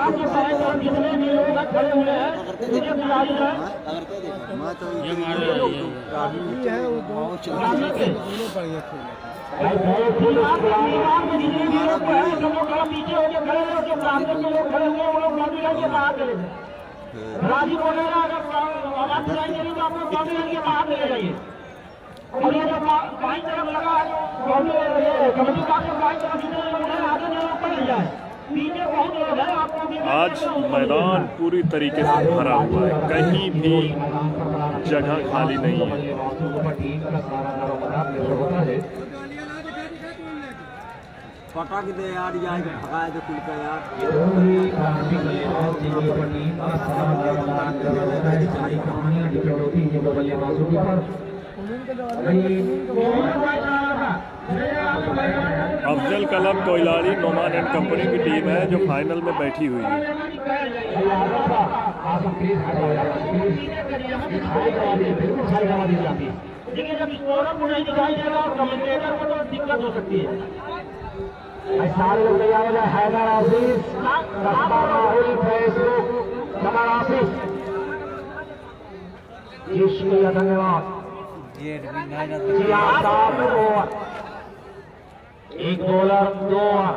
आपके सारे तरफ जितने भी लोग खड़े हुए हैं मुझे खिलाड़ी है जितने भी लोग हैं सब लोग थोड़ा पीछे होकर खड़े हैं, जो ब्राह्मण के लोग खड़े हुए हैं वो लोग बाबी लाइन के बाहर चले जाए। राजीव बोलेगा अगर आवाज सुनाई दे रही तो आप लोग बाबी लाइन के बाहर चले जाइए। और ये जो बाईं तरफ लगा है कमेटी का बाईं तरफ जितने लोग हैं आगे जो लोग पड़ जाए, पीछे बहुत लोग हैं आपको। आज मैदान पूरी तरीके से भरा हुआ है, कहीं भी जगह खाली नहीं है। पटा के दे यार, जाएगा भगाया जो कुल का यार। अफजल कलम कोयलाड़ी नोमान एंड कंपनी की टीम है जो फाइनल में बैठी हुई है। देखिए जब स्कोरर को नहीं दिखाई देगा और कमेंटेटर को तो दिक्कत हो सकती है। सारे लोग तैयार हो जाए। हैदर आशीष, राहुल फैसलो, कमर आशीष, शुक्रिया, धन्यवाद। एक बॉलर 2 ओवर,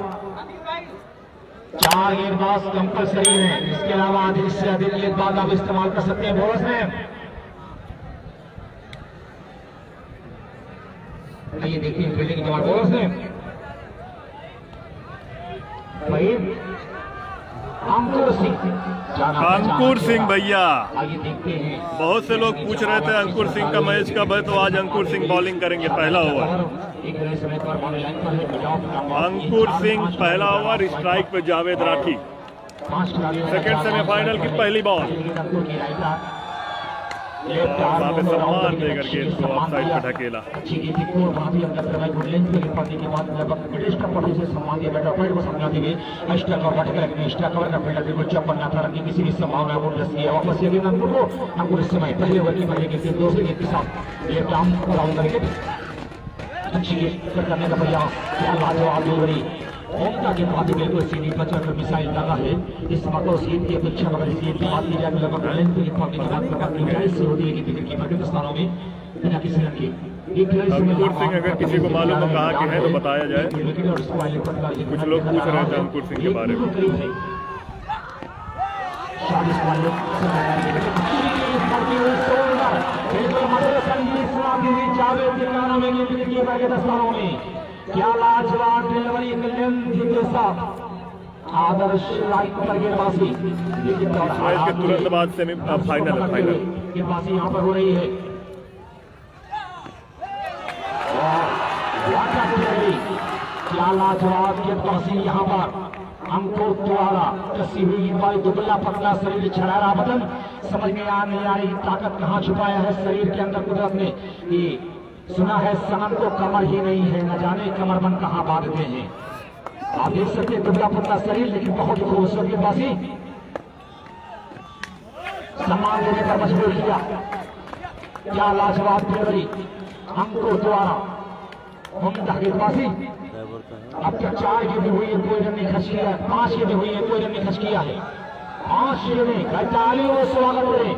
4 गेंदबाज कंपलसरी है। इसके अलावा अधिक से अधिक गेंदबाज आप इस्तेमाल कर सकते हैं बॉलर्स में। ये देखिए फील्डिंग के जवाब बॉलर्स में अंकुर सिंह भैया, आइए देखते हैं। बहुत से लोग पूछ रहे थे अंकुर सिंह का मैच कब है, तो आज अंकुर सिंह बॉलिंग करेंगे पहला ओवर। अंकुर सिंह पहला ओवर, स्ट्राइक पे जावेद राठी। सेकेंड सेमीफाइनल की पहली बॉल, वहाँ पे सम्मान देकर गेंद को ऑफ साइड पर ढकेला। किसी भी संभावना वापस अंकुर इस समय पहले ओवर की पहले गेंद दूसरे गेंद के साथ अच्छी गेंद करने का प्रयास, लाजवाब डिलीवरी। ओमका के बाद बिल्कुल सीधी बचा कर मिसाइल लगा है। इस मतो सीट की अपेक्षा अगर इस गेंद की बात की जाए तो लगभग लेंथ की पॉइंट की बात करने की गुंजाइश होती है कि विकेट कीपर के स्थानों में बिना किसी रन के। अंकुर सिंह अगर किसी को मालूम हो कहाँ के हैं तो बताया जाए। कुछ लोग पूछ रहे थे अंकुर सिंह के बारे में। क्या लाजवाब डिलीवरी के साथ आदर्श राइट पर गेंदबाजी इसके तुरंत बाद सेमीफाइनल गेंदबाजी यहाँ पर हो रही है। क्या लाजवाब गेंदबाजी यहाँ पर अंकुर द्वारा कसी हुई गेंदबाजी, दुबला पतला शरीर, छड़ारा बदन, समझ में नहीं आ रही ताकत कहाँ छुपाया है शरीर के अंदर कुदरत ने। ये सुना है सनम को कमर ही नहीं है, न जाने कमरबंद कहाँ बांधते हैं। आप देख सकते हैं दुबला पतला शरीर लेकिन बहुत ही खूबसूरत गेंदबाजी, सम्मान देने पर मजबूर किया। क्या लाजवाब डिलीवरी अंकुर द्वारा, उम्दा गेंदबाजी। अब तक 4 गेंदें हुई है, कोई रन नहीं खर्च किया है। 5 गेंदें हुई है, कोई रन नहीं खर्च किया है। 5 गेंदें, तालियों से स्वागत करें।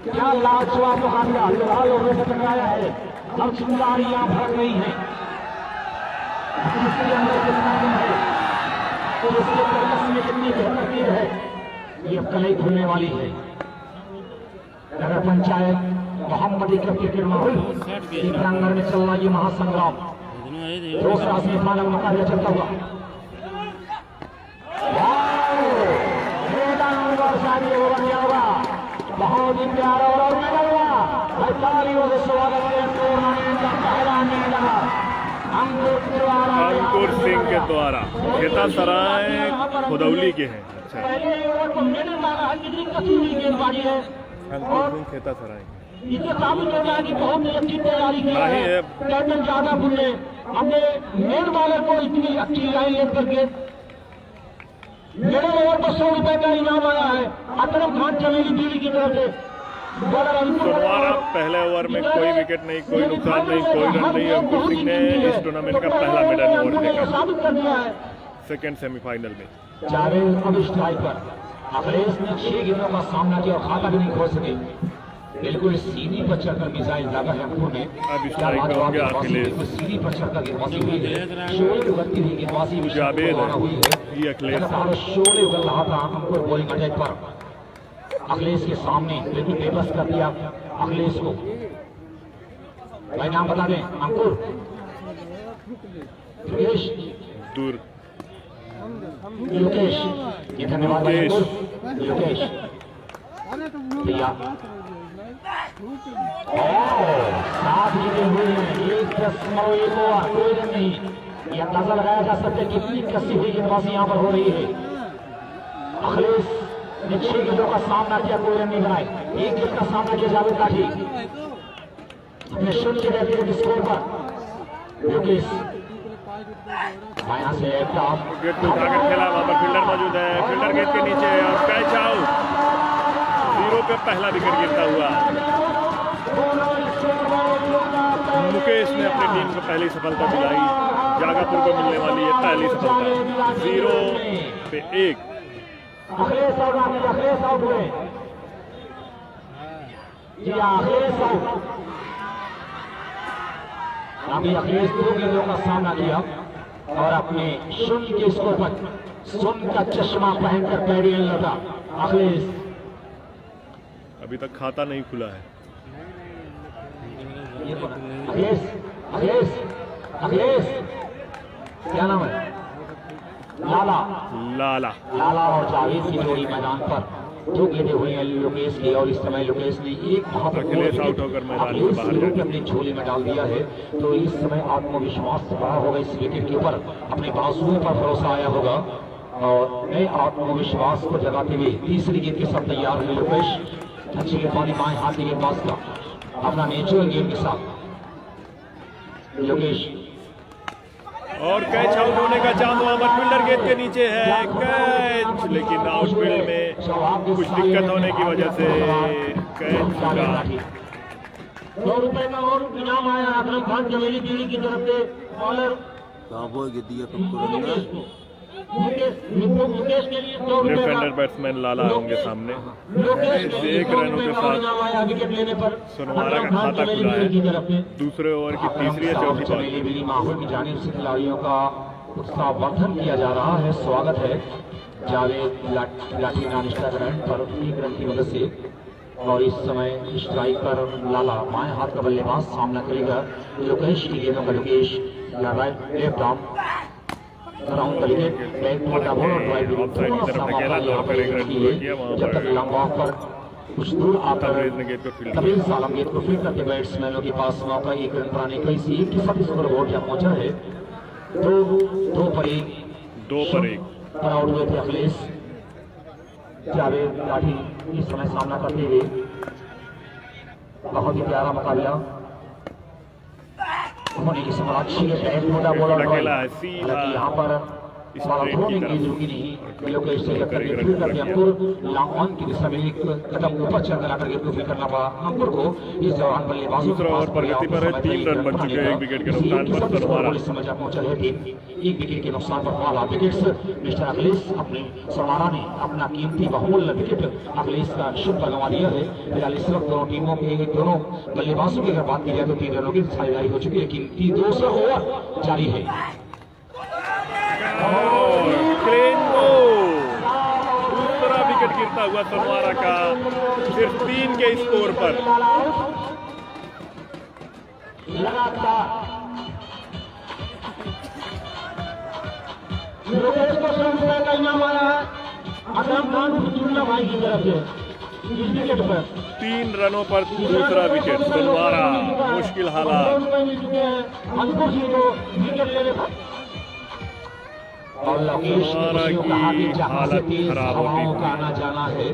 क्या लाजवाब मुकाबला, लाल ओवर से टकराया है। अब चिंगारियां भड़क रही हैं, इसके अंदर कितना है तो इसके प्रकस में कितनी तरकीब है, ये अब कल ही खुलने वाली है। नगर पंचायत मोहम्मदी का क्रिकेट माहौल प्रांगण में चल रहा ये महासंग्राम, दूसरा सेमीफाइनल मुकाबला चलता हुआ। बहुत ही प्यारा और मेडल हुआ। तालियों से स्वागत है टूर्नामेंट का पहला मेडल अंकुर सिंह के द्वारा। खेतासराय खुदौली के हैं। अच्छा, अंकुर सिंह खेतासराय इसे साबित हो रहा है कि बहुत अच्छी तैयारी की है कैप्टन ज्यादा बुल्ले। हमने मेन बॉलर को इतनी अच्छी लाइन लेकर करके मेरे ओवर पर 100 रुपए का इनाम आया है। अकरम खान चमेली दिल्ली की तरफ से। पहले ओवर में कोई विकेट नहीं, कोई नुकसान नहीं, कोई रन नहीं। अंकुर सिंह ने इस टूर्नामेंट का पहला मेडल साबित कर दिया है। सेकेंड सेमीफाइनल में जावेद अब स्ट्राइक पर अखिलेश ने 6 गेंदों का सामना किया और खाता भी नहीं खोल सके। बिल्कुल सीधी पर चढ़कर मिसाइल दागा है अंकुर ने। अब स्ट्राइक पर होंगे अखिलेश। सीधी पर चढ़कर गेंदबाजी हुई है, शोले उगलती हुई गेंदबाजी भी जावेद है, हुई है। ये अखिलेश लगातार शोले उगल रहा था अंकुर बॉलिंग अटैक पर। अखिलेश के सामने बिल्कुल बेबस कर दिया अखिलेश को। भाई नाम बता दें, अंकुर, योगेश, दूर योगेश, ये धन्यवाद भाई अंकुर, योगेश भैया। सात गेंदें हुई हैं, 1.1 ओवर, कोई रन नहीं। ये अंदाजा लगाया जा सकता है कितनी कसी हुई गेंदबाजी यहाँ पर हो रही है। अखिलेश ने 6 गेंदों का सामना किया, कोई रन नहीं बनाए। 1 गेंद का सामना किया जावेद लाठी अपने शून्य के व्यक्तिगत स्कोर पर। योगेश यहाँ से गेट को उठाकर खेला, वहां पर फील्डर मौजूद है, फील्डर गेट के नीचे और कैच आउट। 0 पे पहला विकेट गिरता हुआ मुकेश ने अपनी टीम को पहली सफलता दिलाई। जागापुर को मिलने वाली है पहली सफलता। 0 पे 1। अखिलेश आउट हुए जी, अखिलेश आउट। अभी अखिलेश 2 गेंदों का सामना किया और अपने शून्य के स्कोर पर शून्य का चश्मा पहनकर पैडियन लौटा अखिलेश। अभी तक खाता नहीं खुला है। अखिलेश अखिलेश अखिलेश क्या नाम है? लाला लाला और जावेद की जोड़ी मैदान पर 2 गेंदें हुई हैं लोकेश की और इस समय लोकेश ने एक अखिलेश आउट होकर मैदान से बाहर जाकर अपनी झोली में डाल दिया है। तो इस समय आत्मविश्वास बढ़ा होगा इस विकेट के ऊपर, अपने बाजुओं पर भरोसा आया होगा और नए आत्मविश्वास को जगाते हुए तीसरी गेंद के साथ तैयार है लोकेश। अच्छी गेंदबाजी बाएं हाथ के गेंदबाज का अपना नेचुरल गेम के साथ लोकेश। और कैच आउट होने का चांस वहां पर फील्डर गेट के नीचे है, कैच, लेकिन आउटफील्ड में कुछ दिक्कत होने की वजह से कैच छूटा। 2 रुपए का और इनाम आया अकरम खान जमेली पीढ़ी की तरफ से। बॉलर मुकेश के लिए 2 रुपए डिफेंडर बैट्समैन लाला होंगे सामने। 1 रनों के साथ विकेट लेने पर सोनवारा का खाता खुला है। दूसरे ओवर की तीसरी या चौथी बॉल। चमेली माहौल की जानिब से खिलाड़ियों का उत्साहवर्धन किया जा रहा है। स्वागत है जावेद लाठी नॉन स्ट्राइक रन पर 1 रन की मदद से। और इस समय स्ट्राइक पर लाला बाएं हाथ का बल्लेबाज सामना करेगा लोकेश की गेंदों का। लोकेश लेफ्ट आर्म राउंड का विकेट, बैक मोटा बॉल और ड्राइव जब तक लंबा ऑफ पर कुछ दूर आकर तबील सालम गेंद को फील्ड करके बैट्समैनों के पास मौका 1 रन बनाने का। इसी 21 ओवर बोर्ड यहाँ पहुंचा है। 2 पर 1 पर आउट हुए थे अखिलेश। जावेद लाठी इस समय सामना करते हुए बहुत ही प्यारा मुकाबला होने की समाक्षी है। मोटा बॉलर यहाँ पर इस बार रुकी नहीं, लोकेश से करके फील्ड करके अंकुर लॉन्ग ऑन की दिशा में 1 कदम ऊपर चढ़कर आकर गेंद को फील्ड करना पड़ा अंकुर को। इस दौरान बल्लेबाजों दूसरा ओवर प्रगति पर है, 3 रन बन चुके हैं। 1 विकेट के नुकसान पर सोनवारा इस समय पहुंचा है टीम। 1 विकेट के नुकसान पर वाला विकेट मिस्टर अखिलेश अपने सोनवारा ने अपना कीमती बहुमूल्य विकेट अखिलेश का शुभ पर गंवा दिया है। फिलहाल इस वक्त दोनों टीमों के दोनों बल्लेबाजों की अगर बात की जाए तो 3 रनों की साझेदारी हो चुकी है, लेकिन दूसरा ओवर जारी है। दूसरा विकेट गिरता हुआ सोनवारा का सिर्फ 3 के स्कोर पर। लगातार लोकेश को 100 रुपए का इनाम आया है अकरम खान फुजुल्ला भाई की तरफ से। इस विकेट पर 3 रनों पर दूसरा विकेट सोनवारा, मुश्किल हालात। अंकुर जी को विकेट लेने पर और लोकेश की हालत खराब हवाओं का आना जाना है।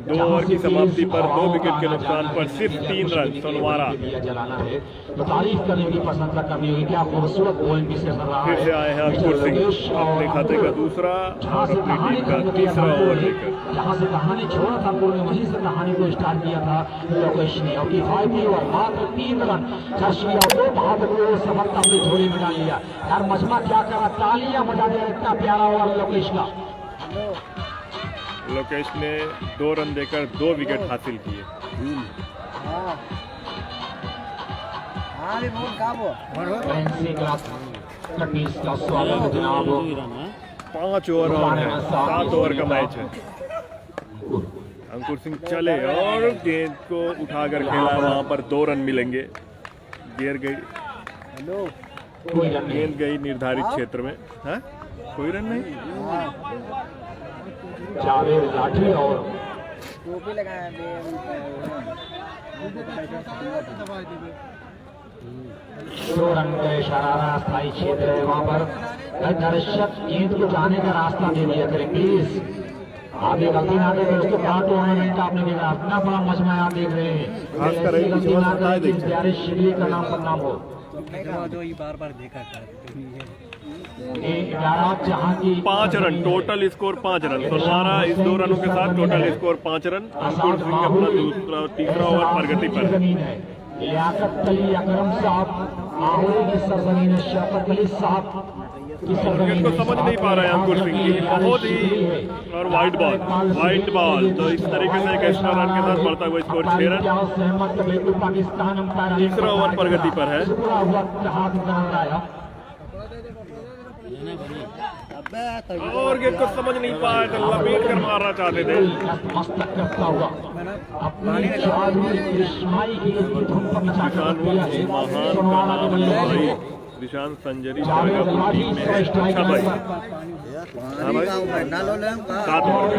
2 ओवर की समाप्ति पर 2 विकेट के नुकसान पर सिर्फ 3 रन सोनवारा। जलाना है तो तारीफ करने की प्रशंसा करनी होगी। क्या खूबसूरत बॉलिंग पीछे कर रहा है। फिर से आए हैं अंकुर सिंह, अपने खाते का दूसरा और अपनी टीम का तीसरा ओवर लेकर। जहाँ से कहानी छोड़ा था अंकुर ने वहीं से कहानी को स्टार्ट किया था लोकेश ने। और किफायती और मात्र 3 रन खर्च किया, 2 बहादुर सफलता अपनी झोली में डाल लिया। यार मजमा क्या करा, तालियां बजा दिया, इतना प्यारा ओवर लोकेश का। लोकेश ने 2 रन देकर 2 विकेट हासिल किए। का स्वागत है जनाब। 5 ओवर और है, 7 ओवर का मैच है। अंकुर सिंह चले और गेंद को उठाकर खेला, वहां पर 2 रन मिलेंगे। गिर गई, गेंद गई निर्धारित क्षेत्र में। है कोई रन नहीं। जावेद लाठी और टोपी लगाया 2 रन का इशारा स्थायी क्षेत्र है वहां पर। दर्शक गेंद को जाने का रास्ता दे दिया करें प्लीज। आप ये गलती ना करें। उसके बाद टूर्नामेंट का आपने देखा इतना बड़ा मजमा आप देख रहे हैं। ऐसी गलती ना करें कि प्यारे शिवली का नाम बदनाम हो। जो ये बार देखा था जहाँ की 5 रन टोटल स्कोर 5 रन। सोनवारा इस 2 रनों के साथ टोटल स्कोर 5 रन। अंकुर सिंह अपना तीसरा ओवर प्रगति पर है। लियाकत अली अकरम साहब आहोरी की सरजमीन है। शौकत अली साहब की सरजमीन को समझ नहीं पा रहे हैं अंकुर सिंह की बहुत ही। और वाइड बॉल तो इस तरीके से एक एक्स्ट्रा रन के साथ बढ़ता हुआ स्कोर 6 रन। तीसरा ओवर प्रगति पर है। और गेंद को समझ नहीं पाए तो लपेट कर मारना चाहते थे। मस्तक करता हुआ अपनी निशान संजरी टीम में है। अच्छा भाई, हाँ भाई, 7 ओवर।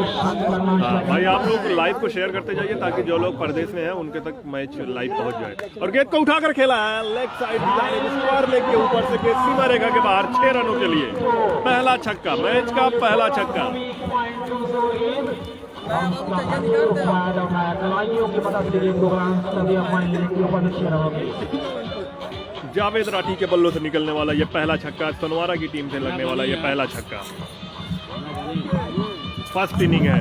हाँ भाई, आप लोग लाइव को शेयर करते जाइए ताकि जो लोग परदेश में हैं उनके तक मैच लाइव पहुंच जाए। और गेंद को उठाकर खेला है लेग साइड स्क्वायर लेग के ऊपर से गेंद सीमा रेखा के बाहर 6 रनों के लिए। पहला छक्का, मैच का पहला छक्का। जावेद राठी के बल्लों से निकलने वाला ये पहला छक्का, सोनवारा की टीम से लगने वाला ये पहला छक्का। फर्स्ट इनिंग है।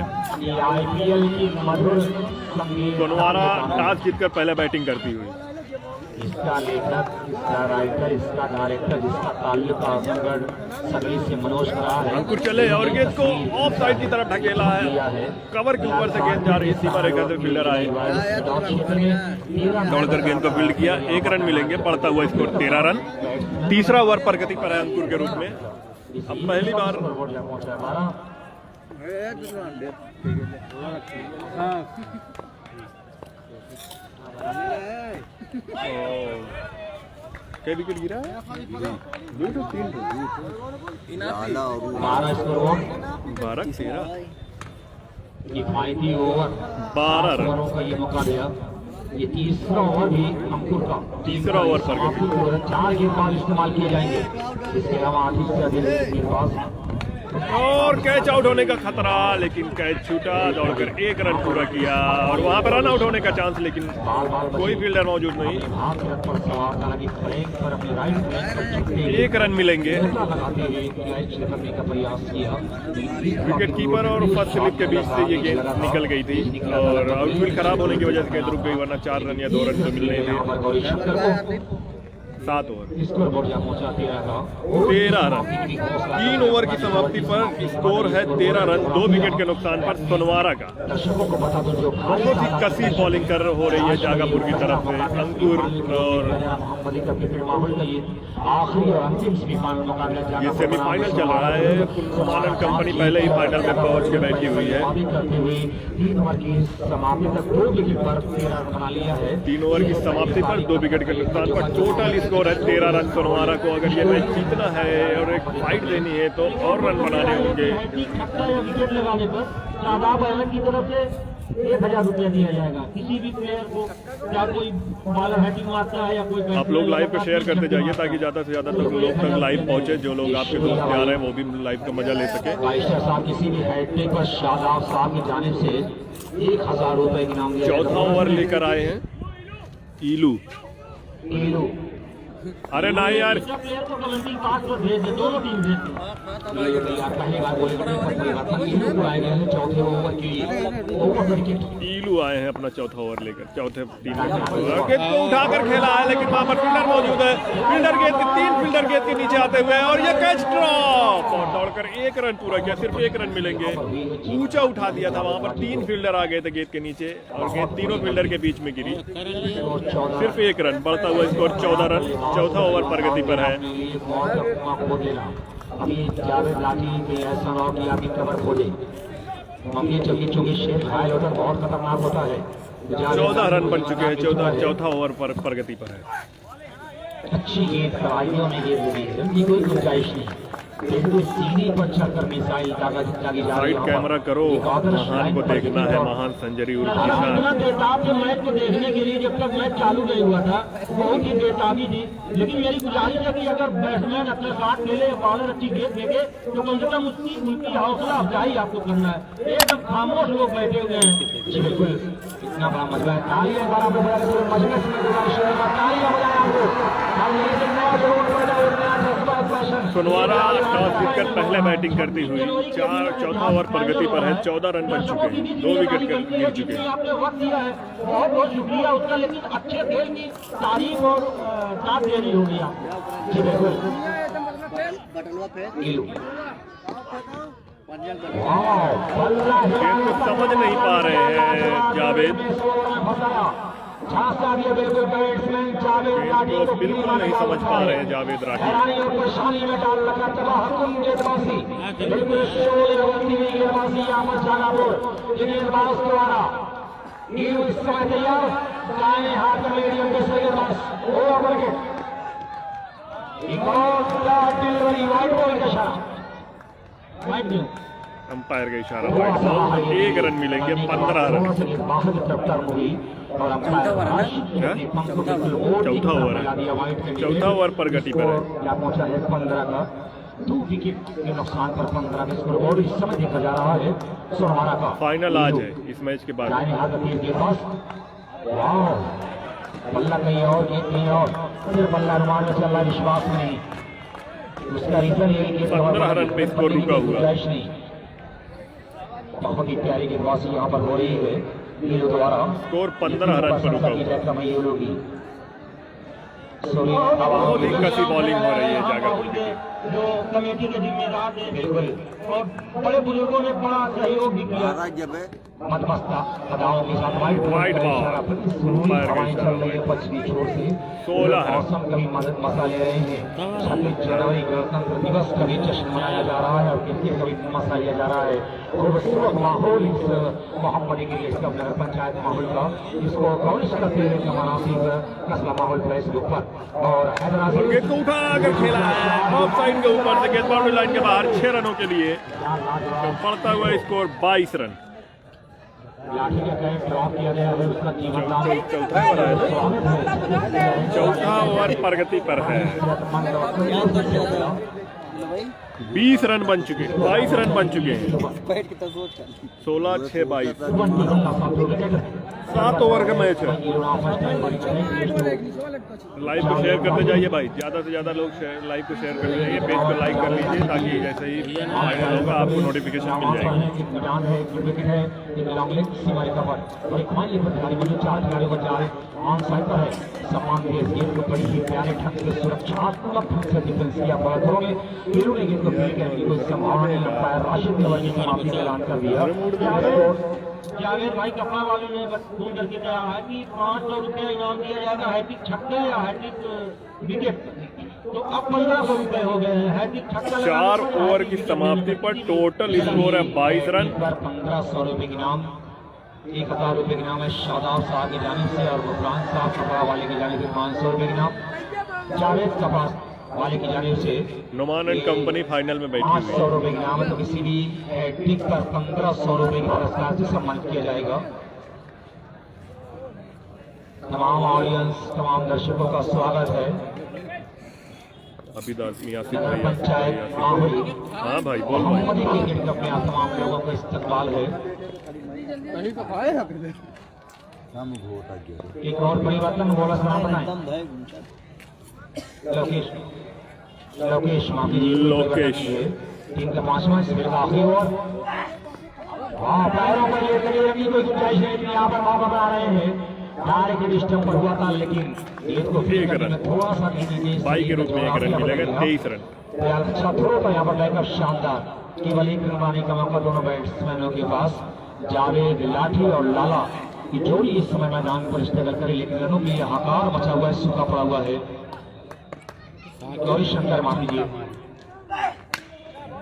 सोनवारा टॉस जीतकर पहले बैटिंग करती हुई। इसका लेखक, इसका राइटर, इसका डायरेक्टर, जिसका ताल्लुक आजमगढ़ सभी से मनोज करा है। अंकुर चले और गेंद को ऑफ साइड की तरफ ढकेला है। कवर के ऊपर से गेंद जा रही है, सीमा रेखा से फील्डर आए, दौड़कर गेंद को फील्ड किया। 1 रन मिलेंगे, बढ़ता हुआ स्कोर 13 रन। तीसरा ओवर प्रगति पर है अंकुर के रूप में। अब पहली बार क्या विकेट गिरा है? 12 13 किफायती ओवर 12 रन का ये मौका दिया। ये तीसरा ओवर भी अंकुर का। तीसरा ओवर पर 4 गेंदबाज इस्तेमाल किए जाएंगे। इसके अलावा अधिक से अधिक गेंदबाज और कैच आउट होने का खतरा, लेकिन कैच छूटा। दौड़कर 1 रन पूरा किया और वहां पर रन आउट होने का चांस, लेकिन कोई फील्डर मौजूद नहीं। 1 रन मिलेंगे। विकेट कीपर और फर्स्ट स्लिप के बीच से ये गेंद निकल गई थी और आउटफील्ड खराब होने की वजह से गेंद रुक गई, वरना 4 रन या 2 रन तो मिलने थे। 7 ओवर 13 रन। 3 ओवर की समाप्ति पर स्कोर है 13 रन। 2 विकेट के नुकसान पर सोनवारा का। बहुत ही कसी बॉलिंग हो रही है जागापुर की तरफ से। अंकुर और ये सेमीफाइनल चल रहा है। कुमानन कंपनी पहले ही फाइनल में पहुंच के बैठी हुई है। 3 ओवर की समाप्ति पर 2 विकेट के नुकसान पर टोटल स्कोर है 13 रन। सोनवारा को अगर ये मैच जीतना है और एक फाइट लेनी है तो और रन बनाने होंगे। विकेट लगाने पर शादाब अहमद की तरफ से 1000 रुपया दिया जाएगा किसी भी प्लेयर को। क्या कोई बॉलर बैटिंग आता है या कोई। आप लोग लाइव को शेयर करते जाइए ताकि ज्यादा से ज्यादा लोग तक लाइव पहुंचे। जो लोग आपके दोस्त आ रहे हैं वो भी लाइव का मजा ले सके। साहब किसी भी हैट्रिक पर शादाब साहब की जानिब से 1000 रुपए की इनाम। चौथा ओवर लेकर आए हैं ईलू। ईलू अरे नहीं यार, प्लेयर को कमेंटिंग पास पर भेज दे, दोनों टीम भेज दे। पहली बार बोले परिवर्तन आए गए हैं चौथे ओवर के लिए। ओवर विकेट टीलू आए हैं अपना चौथा ओवर लेकर, चौथे 3 गेंद को उठाकर खेला है, लेकिन वहां पर फील्डर मौजूद है। फील्डर गेंद के 3 फील्डर गेंद के नीचे आते हुए और ये कैच ड्रॉप और दौड़कर 1 रन पूरा किया। सिर्फ 1 रन मिलेंगे। ऊंचा उठा दिया था, वहां पर 3 फील्डर आ गए थे गेंद के नीचे और गेंद तीनों फील्डर के बीच में गिरी। सिर्फ 1 रन, बढ़ता हुआ स्कोर 14 रन। चौथा ओवर प्रगति पर है। अभी जावेद लाठी के ऐसा ना हो कि आपकी कमर खोले। हम ये चूंकि शेर घायल होता बहुत खतरनाक होता है। 14 रन बन चुके हैं। चौथा ओवर पर प्रगति पर है। अच्छी गेंद खिलाड़ियों ने गेंद लगी है, उनकी कोई गुंजाइश नहीं। बिल्कुल सीढ़ी पर चढ़कर मिसाइल दागी जा रही साइड कैमरा करो, महान को देखना है। महान संजरी उर्फ इतना बेताब थे मैच को देखने के लिए। जब तक मैच चालू नहीं हुआ था बहुत ही बेताबी थी, लेकिन मेरी गुजारिश है कि अगर बैट्समैन अपने साथ खेले, बॉलर अच्छी गेंद फेंके तो कम से कम उनकी हौसला अफजाई आपको करना है। एकदम खामोश लोग बैठे हुए हैं। जी बिल्कुल, इतना बड़ा मजबा है। तालियां मजबूत में गुजारिश है, तालियां बजाएं आपको। सुनवारा टॉस जीतकर पहले बैटिंग करती हुई चौथा ओवर प्रगति पर है। 14 रन बन चुके हैं, 2 विकेट गिर चुके हैं। आपने वक्त दिया है, बहुत बहुत शुक्रिया उसका, लेकिन अच्छे खेल की तारीफ और साथ देनी होगी आप। जी बिल्कुल, समझ नहीं पा रहे हैं जावेद, बिल्कुल बैट्समैन जावेद लाठी को बिल्कुल नहीं समझ पा रहे हैं जावेद राठी। और परेशानी में डाल रखा तबाहकुन गेंदबाजी, बिल्कुल शोले होती हुई गेंदबाजी यहाँ पर शाहपुर गेंदबाज द्वारा इस समय तैयार। दाएं हाथ में मीडियम के सही गेंदबाज over wicket, delivery wide ball का इशारा, वाइड न्यू अंपायर का इशारा। 1 रन मिलेंगे, 15 रन। चौथा ओवर है, चौथा ओवर प्रगति पर है। 15 का 2 विकेट के नुकसान पर 15 का स्कोर और इस समय देखा जा रहा है सोनवारा का फाइनल आज है इस मैच के बाद। बल्ला कहीं और गेंद कहीं और, फिर बल्ला रुमाल में चल रहा, विश्वास नहीं। उसका रीजन ये कि 15 रन पे स्कोर रुका हुआ। बहुत ही प्यारी गेंदबाजी यहाँ पर हो रही है नीलू द्वारा। स्कोर 15 रन पर रुका हुआ। बहुत ही कसी बॉलिंग हो रही है जागापुर की। जो कमेटी के जिम्मेदार थे बिल्कुल, और बड़े बुजुर्गों ने बड़ा सहयोग भी किया। मदमस्ता अदाओं के साथ वाइड बॉल चल रही है पश्चिमी छोर से। 16 है। मौसम कभी मजा ले रहे हैं। 26 जनवरी गणतंत्र दिवस का भी जश्न मनाया जा रहा है और क्रिकेट का भी मजा लिया जा रहा है। खूबसूरत माहौल इस मोहम्मदी के लिए, इसका नगर पंचायत माहौल का, इसको कवरिश करते हुए मनासिब कस्बा माहौल फेसबुक पर। और हैदराबाद गेंद को उठा कर खेला है ऑफ साइड के ऊपर से, गेंद बाउंड्री लाइन के बाहर 6 रनों के लिए। तो बढ़ता हुआ स्कोर 22 रन। लाठी का कैच ड्रॉप किया गया है, उसका चौथा ओवर प्रगति पर है। 20 रन बन चुके, 22 रन बन चुके हैं। 16, 6, 22। 7 ओवर का मैच है। लाइव को शेयर करते जाइए भाई, ज़्यादा से ज़्यादा लोग लाइव को शेयर करते जाइए, पेज को लाइक कर लीजिए ताकि जैसे ही फाइनल होगा आपको नोटिफिकेशन मिल जाएगी। ऑन साइड पर है, सम्मान दिए गेंद को बड़ी ही प्यारे ढंग से सुरक्षात्मक ढंग से डिफेंस किया। बॉलरों ने हीरो ने गेंद को फील्ड करने की कोई संभावना नहीं, अंपायर राशिद ने की समाप्ति का ऐलान कर दिया। जावेद भाई कपड़ा वालों ने फोन करके कहा है कि 500 रुपया इनाम दिया जाएगा, हैट्रिक छक्का या हैट्रिक विकेट। तो अब 1500 रुपए हो गए हैं। हैट्रिक छक्का 4 ओवर की समाप्ति पर टोटल स्कोर है 22 रन। 1500 रुपए की इनाम, 1000 रुपए की नाम है शादाब साहब की जानिब से और गुफरान साहब कपड़ा वाले की जानिब से 500 रुपए की नाम, जावेद कपड़ा वाले की जानिब से नुमान एंड कंपनी फाइनल में बैठी हुई है। 500 रुपए की नाम है। तो किसी भी हैट्रिक पर 1500 रुपए की पुरस्कार से सम्मानित किया जाएगा। तमाम ऑडियंस, तमाम दर्शकों का स्वागत है। अभी यासिर नगर भाई, पंचायत माहौल हाँ भाई बोल भाई। मोहम्मदी क्रिकेट कप में आप तमाम लोगों का इस्तकबाल है। एक और परिवर्तन बोला नाम बनाए लोकेश माफी लोकेश टीम का 5वां स्पिन का आखिरी ओवर। हाँ, पैरों पर ये कभी अभी कोई गुंजाइश नहीं थी, यहाँ पर मौका बना रहे हैं। डायरेक्ट स्टंप पर हुआ था, लेकिन इसको फिर करने में थोड़ा सा बाई के रूप में 1 रन मिलेगा, 23 रन। अच्छा थ्रो था यहाँ पर बैकअप शानदार, केवल 1 रन बनाने का मौका दोनों बैट्समैनों के पास। जावेद लाठी और लाला की जोड़ी इस समय मैदान पर स्ट्रगल करे, लेकिन रनों के लिए हाहाकार मचा हुआ है, सूखा पड़ा हुआ है। गौरी शंकर मान लीजिए,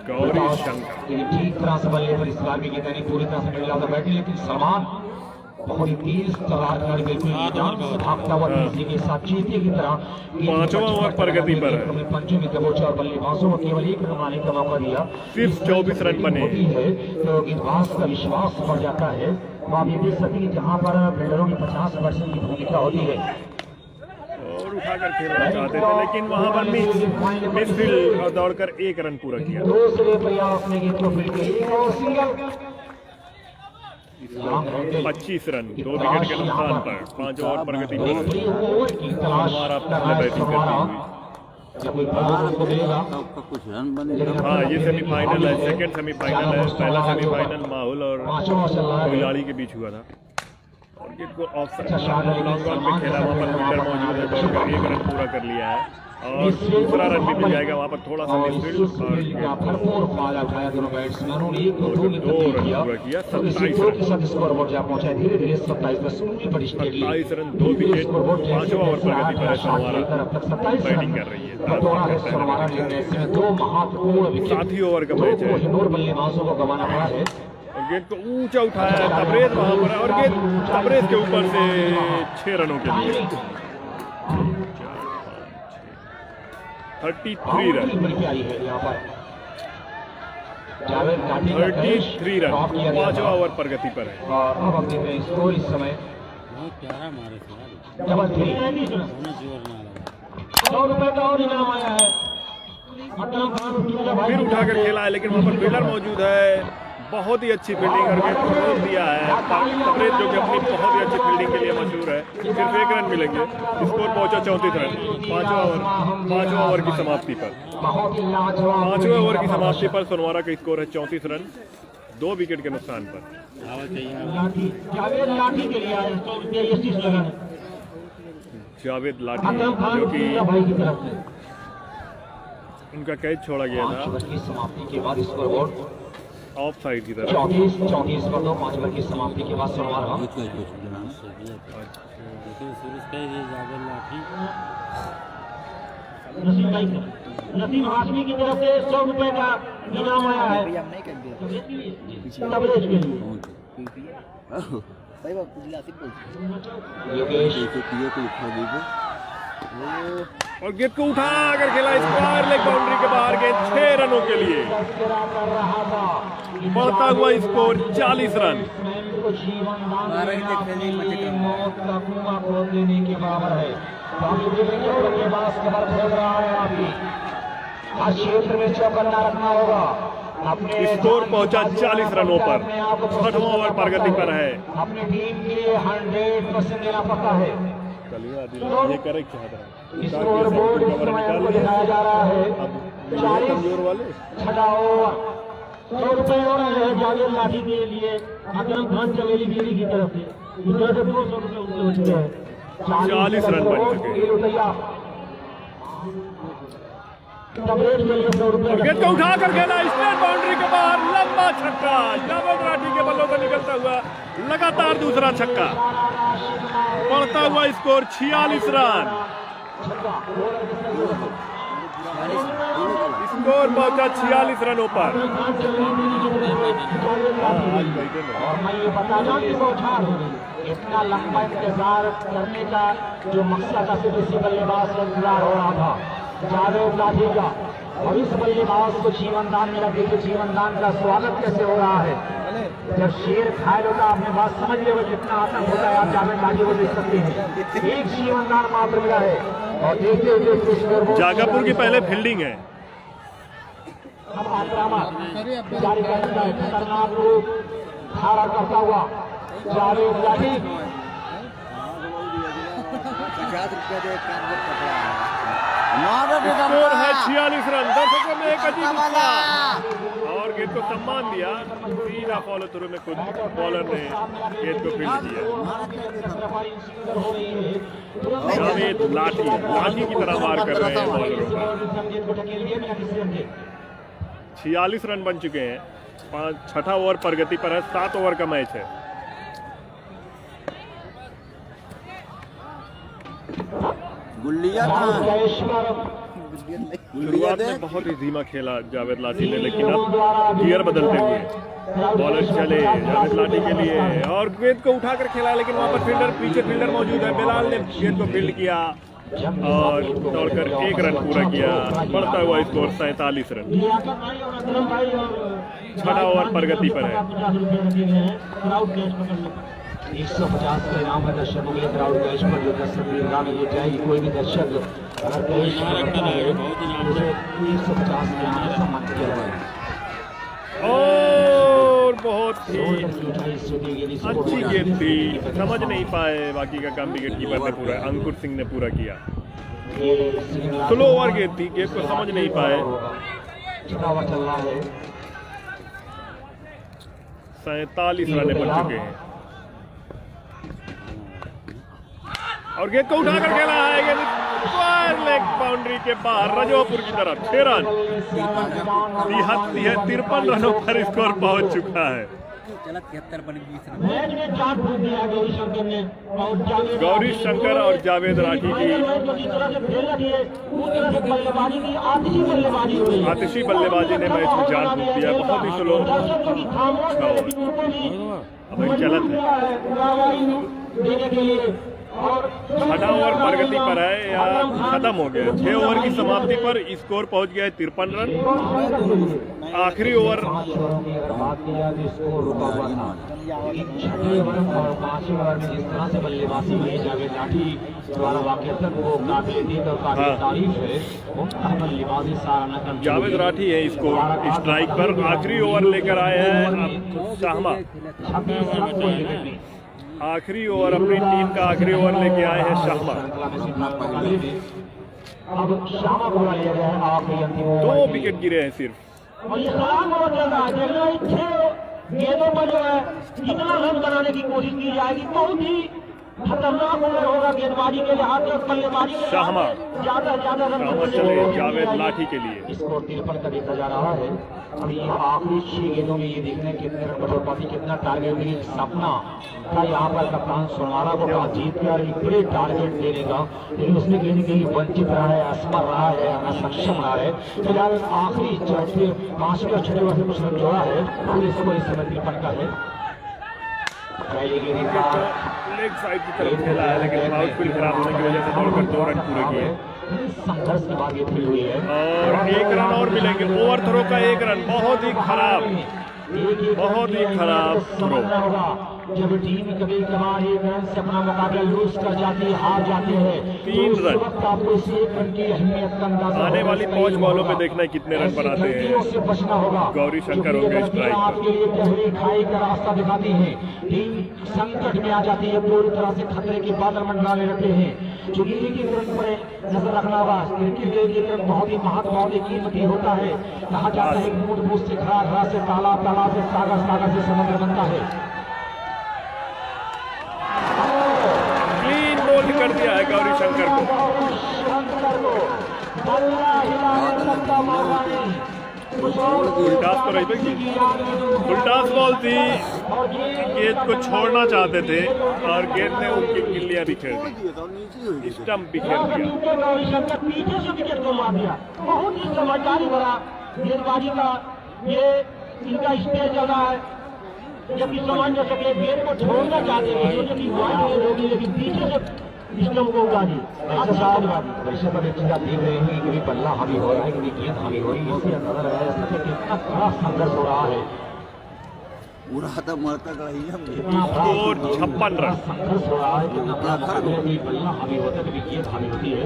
गौरी शंकर ठीक तरह से बल्ले पर इस बार भी गेंद नहीं पूरी तरह से मिल रहा था बैटिंग, लेकिन सलमान बहुत ही तेज तलार खिलाड़ी, बिल्कुल मैदान से भागता हुआ तेजी के साथ चीते की तरह 5वां ओवर प्रगति पर है। पंचों में दबोचा और बल्लेबाजों को केवल 1 रन बनाने का मौका दिया। सिर्फ 24 रन बने है तो गेंदबाज का विश्वास बढ़ जाता है। तो आप ये देख सकते हैं जहाँ पर फील्डरों की 50% की भूमिका होती है और उठाकर खेलना चाहते थे, लेकिन वहां पर मिडफील्ड और दौड़कर 1 रन पूरा किया। दूसरे प्रयास में गेंद को फील्ड के और सिंगल 25 रन 2 विकेट के नुकसान पर 5 ओवर प्रगति पर हमारा पहले बैटिंग करती हुई। कुछ रन बने। हाँ, ये सेमीफाइनल है, सेकंड सेमीफाइनल है। पहला सेमीफाइनल माहौल और कोयलाड़ी के बीच हुआ था और ये को ऑफसाइड लॉन्ग ऑन पे खेला, वहाँ पर फील्डर मौजूद है, दौड़कर 1 रन पूरा कर लिया है और दूसरा रन भी मिल जाएगा। वहाँ पर थोड़ा सा मिडफील्ड और भरपूर फायदा उठाया दोनों बैट्समैनों ने, 1 2 रन पूरा किया। 27 रन के साथ स्कोर बोर्ड जा पहुंचा धीरे धीरे 27 पर सुननी पड़ी स्टेडी 27 रन 2 विकेट 5वां ओवर प्रगति पर है। सोमवार बैटिंग कर रही है, 2 महत्वपूर्ण विकेट 7 ओवर का मैच है कोहिनूर बल्लेबाजों को गंवाना पड़ा है। और गेंद को ऊंचा उठाया है तबरेज वहां पर, और गेंद तबरेज के ऊपर से 6 रनों के लिए 33 रन 33 रन 5वां ओवर प्रगति पर है। और अब अब देख रहे हैं स्कोर इस समय बहुत प्यारा मारे थे डबल 3 100 रुपए का और इनाम आया है। फिर उठाकर खेला है, लेकिन वहां पर फील्डर मौजूद है। बहुत ही अच्छी फील्डिंग और गेंद को रोक दिया है तबरेज, जो कि अपनी बहुत ही अच्छी फील्डिंग के लिए मशहूर है। सिर्फ 1 रन मिलेंगे, स्कोर पहुंचा 34 रन 5वां ओवर की समाप्ति पर। 5वें ओवर की समाप्ति पर सोनवारा का स्कोर है 34 रन 2 विकेट के नुकसान पर। जावेद लाठी जो कि उनका कैच छोड़ा गया था समाप्ति के बाद स्कोरबोर्ड ऑफ साइड की तरफ 34 पर 2 5 ओवर की समाप्ति के बाद सोनवारा नसीम हाशमी की तरफ से 100 रुपए का इनाम आया है तबरेज के लिए। और गेंद को उठा कर खेला स्क्वायर लेग बाउंड्री के बाहर, गेंद 6 रनों के लिए बढ़ता हुआ स्कोर 40 रन। मौत का कुआं खोद देने के बराबर है। हर क्षेत्र में चौकन्ना रखना होगा। अपने स्कोर पहुंचा 40 रनों पर, 6वां ओवर प्रगति पर है। अपनी टीम के लिए 100% देना पड़ता है। ये करे क्या स्कोर बोर्ड इस समय आपको दिखाया जा रहा है 40 वाले 6 ओवर 100 रुपए और है जावेद लाठी के लिए। अकरम खान चमेली बीवी की तरफ से 200 रुपए उनके हो चुके हैं। 40 रन बन चुके हैं। विकेट को उठा कर खेला स्ट्रेट बाउंड्री के बाहर, लंबा छक्का जावेद लाठी के बल्लों से निकलता हुआ लगातार दूसरा छक्का, बढ़ता हुआ स्कोर 46 रन। स्कोर पहुंचा 46 रनों पर। और मैं ये बताना कि इतना लंबा इंतजार करने का जो मकसद था सिर्फ इसी बल्लेबाज से इंतजार हो रहा था जावेद लाठी का, और इस बल्लेबाज को जीवनदान मिला। देखिए जीवनदान का स्वागत कैसे हो रहा है। जब शेर घायल होता आपने बात समझ लिया, जितना आतंक होता है आप जावेद लाठी को देख सकते हैं। एक जीवनदान मात्र मिला है और देखते हुए जागापुर की पहले फील्डिंग है। अब आक्रामक जारी करता है, खतरनाक रूप धारण करता हुआ जावेद लाठी ₹50 दे काम कर पकड़ा स्कोर है 46 रन। दर्शकों में एक अजीब उत्साह और गेंद को सम्मान दिया। सीधा फॉलो थ्रू में खुद बॉलर ने गेंद को फील्ड किया। जावेद लाठी की तरह वार कर रहे हैं बॉलरों पर। 46 रन बन चुके हैं। छठा ओवर प्रगति पर है। 7 ओवर का मैच है। शुरुआत में बहुत ही धीमा खेला जावेद लाठी ने, लेकिन अब गियर बदलते हुए बॉलर चले जावेद लाठी के लिए और गेंद को उठाकर खेला, लेकिन वहां पर पीछे फील्डर मौजूद है। बिलाल ने गेंद को फील्ड किया और दौड़कर 1 रन पूरा किया। बढ़ता हुआ स्कोर 47 रन। 6वां ओवर प्रगति पर है। 150 का इनाम है दर्शकों के लिए क्राउड कैश पर, जो दर्शक ये जाएगी। कोई भी दर्शक अगर कैश करता है उसे 150 का इनाम सम्मानित किया जाएगा। और बहुत ही अच्छी गेंद थी, समझ नहीं पाए। बाकी का काम विकेट कीपर ने पूरा, अंकुर सिंह ने पूरा किया। स्लो ओवर गेंद थी, गेंद को समझ नहीं पाए। 47 रन बन चुके हैं और गेंद को उठाकर खेला है। गेंद लेग बाउंड्री के बाहर रजोपुर की तरफ। 6 रन। 53 रनों पर स्कोर पहुंच चुका है। गौरी शंकर और जावेद राठी की आतिशी बल्लेबाजी ने मैच में जान फूंक दिया। बहुत ही स्लो अब चलत है। 6वां ओवर प्रगति पर है या खत्म हो गया। 6 ओवर की समाप्ति पर स्कोर पहुंच गया है 53 रन। आखिरी ओवर जावेद राठी है इसको स्ट्राइक पर। आखिरी ओवर लेकर आए हैं शाहमा। आखिरी ओवर अपनी टीम का आखिरी ओवर लेके आए हैं शाहमा। 2 विकेट गिरे हैं सिर्फ। गेंदों पर जो है कितना रन बनाने की कोशिश की जाएगी। बहुत ही खतरनाक ओवर होगा गेंदबाजी के लिहाज से, बल्लेबाजी के शाहमा ज्यादा रन चले जावेद लाठी के लिए। स्कोर 53 का देखा जा रहा है। अब ये आखिरी 6 गेंदों में ये देखने कितने रन बटोर पाती, कितना टारगेट मिली। सपना था यहाँ पर कप्तान सोनारा को जीत कर एक बड़े टारगेट देने का, लेकिन उसने कहीं कहीं वंचित रहा है, असमर रहा है, असक्षम रहा है। फिलहाल आखिरी 5वें और 6वें ओवर से कुछ रन जोड़ा है। पूरे स्कोर इस समय 53 का है। लेग साइड की तरफ खेला है, लेकिन आउटफील्ड खराब होने की वजह से दौड़कर 2 रन पूरे किए संघर्ष की बात ये हुई है। और 1 रन और मिलेंगे। ओवर थ्रो का 1 रन बहुत ही खराब थ्रो। जब टीम कभी कभार 1 रन से अपना मुकाबला लूज कर जाती है, हार जाते हैं, 3 रन। आपको इस 1 रन की अहमियत का अंदाजा आने वाली 5 बॉलों में देखना है कितने रन बनाते हैं। से बचना होगा। गौरी शंकर होंगे स्ट्राइक पर। आपके लिए गहरी खाई का रास्ता दिखाती है। टीम संकट में आ जाती है, पूरी तरह से खतरे के बादल मंडराने लगते हैं। क्योंकि एक रन पर नजर रखना होगा। क्रिकेट के लिए बहुत ही महत्व, बहुत ही कीमती होता है। कहा जाता है बूंद बूंद से खरा से तालाब, तालाब से सागर से समुद्र बनता है। क्लीन बोल्ड कर दिया है गौरी शंकर को। फुलटास तो रही फुलटास बॉल थी। गेंद को छोड़ना चाहते थे और गेंद ने उनकी गिल्लियां बिखेर दी, स्टंप बिखेर दिया। पीछे से विकेट को मार दिया। बहुत ही समझदारी भरा गेंदबाजी का ये इनका स्टेज चल रहा है। जबकि समझ न सके, गेंद को छोड़ना चाहते थे, सोचे कि वाइड गेंद होगी, लेकिन पीछे से स्टंप को उड़ा दी। दर्शक देख रहे हैं कि बल्ला हावी हो रहा है, कि गेंद हावी हो रही है। इससे अंदाजा लगाया जा सकता है कितना बड़ा संघर्ष हो रहा है। पूरा तो मरता रही है। Score 56 run. संघर्ष हो रहा है, कितना बड़ा बल्ला हावी होता है, कभी गेंद हावी होती है।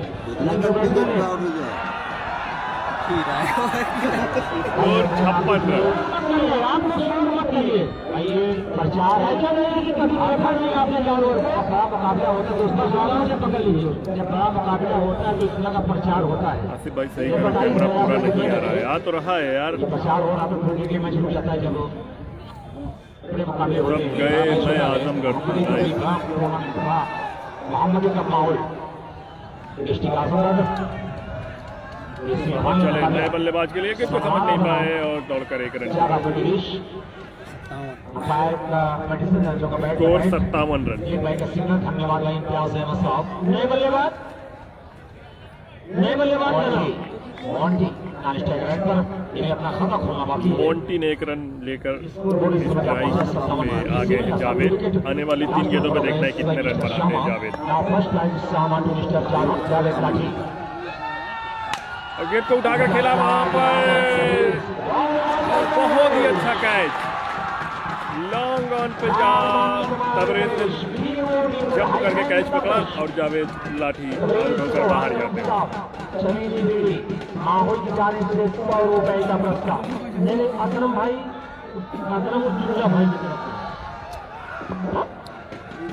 Score 56 run. आप लोग शोर मत के लिए भाई ये प्रचार है क्या नहीं कि कभी देखा नहीं आपने जानवर बड़ा मुकाबला होता है दोस्तों जानवर से पकड़ लीजिए जब बड़ा मुकाबला होता है तो इस तरह का प्रचार होता है आसिफ भाई सही करो, कैमरा पूरा नहीं आ रहा है, आ तो रहा है यार। ये प्रचार हो रहा तो क्रिकेट के मैच हो जाता है जब बड़े मुकाबले होते हैं गए मैं आजमगढ़ मोहम्मद का माहौल डिस्ट्रिक्ट आजमगढ़ चले नए बल्लेबाज के लिए किसको समझ नहीं पाए और दौड़कर एक रन, स्कोर 57 रन। धन्यवाद इम्तियाज अहमद साहब। नए बल्लेबाज मोंटी पर अपना खाता खोलना बाकी है। मोंटी ने एक रन लेकर इस ट्राई में आगे हैं जावेद। आने वाली 3 गेंदों में देखना है कितने रन बनाते हैं जावेद। और गेंद को उठाकर खेला वहां पर, बहुत ही अच्छा कैच, लॉन्ग ऑन पे जा तबरेज ने जंप करके कैच पकड़ा और जावेद लाठी होकर बाहर जाते हैं। माहौल की जाने से 100 रुपए का पुरस्कार मेरे अकरम भाई, अकरम उद्दुल्ला भाई की तरफ से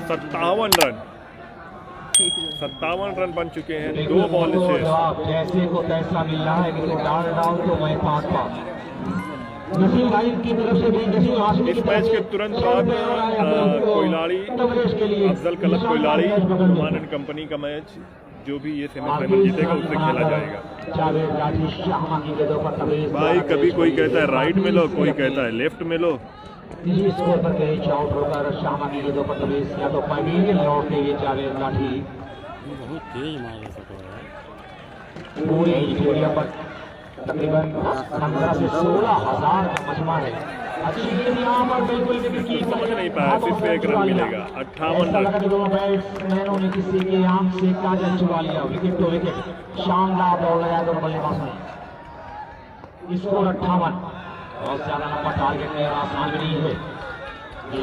57 रन, 57 रन बन चुके हैं, 2 बॉल से। जैसे को तैसा मिल रहा है कि डाल तो मैं 5 नसीम भाई की तरफ से भी नसीम इस मैच के तुरंत बाद कोयलाड़ी अफजल कलश कोयलाड़ी नुमान एंड कंपनी का मैच जो भी ये सेमीफाइनल जीतेगा उससे खेला जाएगा। भाई कभी कोई कहता है राइट में लो, कोई कहता है लेफ्ट में लो। इसी स्कोर पर कैच आउट होकर शामा की गेंदों पर तबरेज या तो पवेलियन लौट के ये जावेद लाठी बहुत तेज मार सकता है। पूरे इंडिया पर तकरीबन 15 से 16,000 मजमा है। अच्छी गेंद यहाँ पर बिल्कुल भी समझ नहीं पाया, सिर्फ 1 रन मिलेगा। 58 रन। दोनों बैट्समैनों ने किसी के आंख से काजल छुपा लिया। विकेट तो विकेट, शानदार बॉल लगाया दोनों बल्लेबाजों ने। स्कोर 58, बहुत ज्यादा लंबा टारगेट है, आसान नहीं है।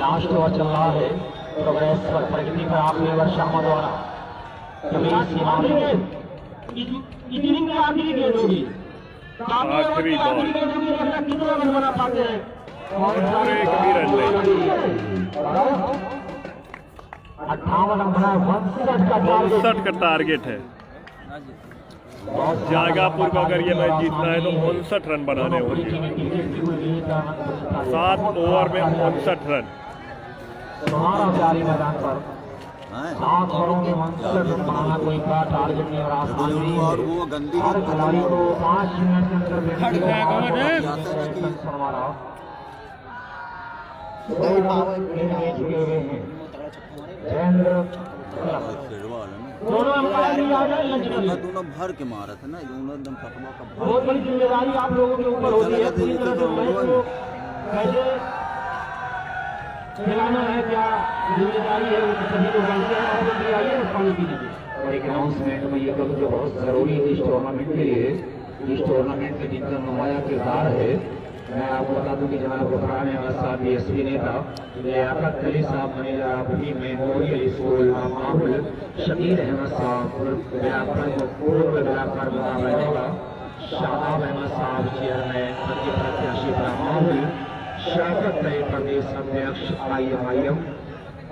लास्ट ओवर चल रहा है, प्रोग्रेस पर प्रगति पर आखिरी ओवर शामा द्वारा इतनी की आखिरी गेंद होगी, आखिरी बॉल, कितना रन बना पाते हैं और एक भी रन नहीं। 58 रन बना, 62 का टारगेट है। जागापुर को अगर ये मैच जीतना है तो 59 रन बनाने होंगे। 7 ओवर में 59 रन। तुम्हारा जारी मैदान पर 7 ओवरों में 59 रन बनाना कोई बड़ा टारगेट नहीं और आसान नहीं है। हर खिलाड़ी को 5 मिनट के अंदर दोनों भर के मारा था ना, एकदम कटवा का बहुत बड़ी जिम्मेदारी आप लोगों के ऊपर होती है। पूरी तरह से मैच को कैसे खिलाना है, क्या जिम्मेदारी है, वो सभी लोग जानते हैं। आप लोग भी आइए और पानी पी लीजिए। और एक अनाउंसमेंट में ये कहूँ जो बहुत जरूरी है इस टूर्नामेंट के लिए, इस टूर्नामेंट में जिनका नुमाया किरदार है, मैं आपको बता दूं कि जनाब गुफरान अहमद साहब DSP नेता, लियाकत अली साहब मैनेजर आपकी मेमोरियल स्कूल माहौल, शकीर अहमद साहब पूर्व व्यापार मुकाबला होगा, शादाब अहमद साहब चेयरमैन प्रति प्रत्याशी माहौल, शौकत तैयब प्रदेश अध्यक्ष IMIM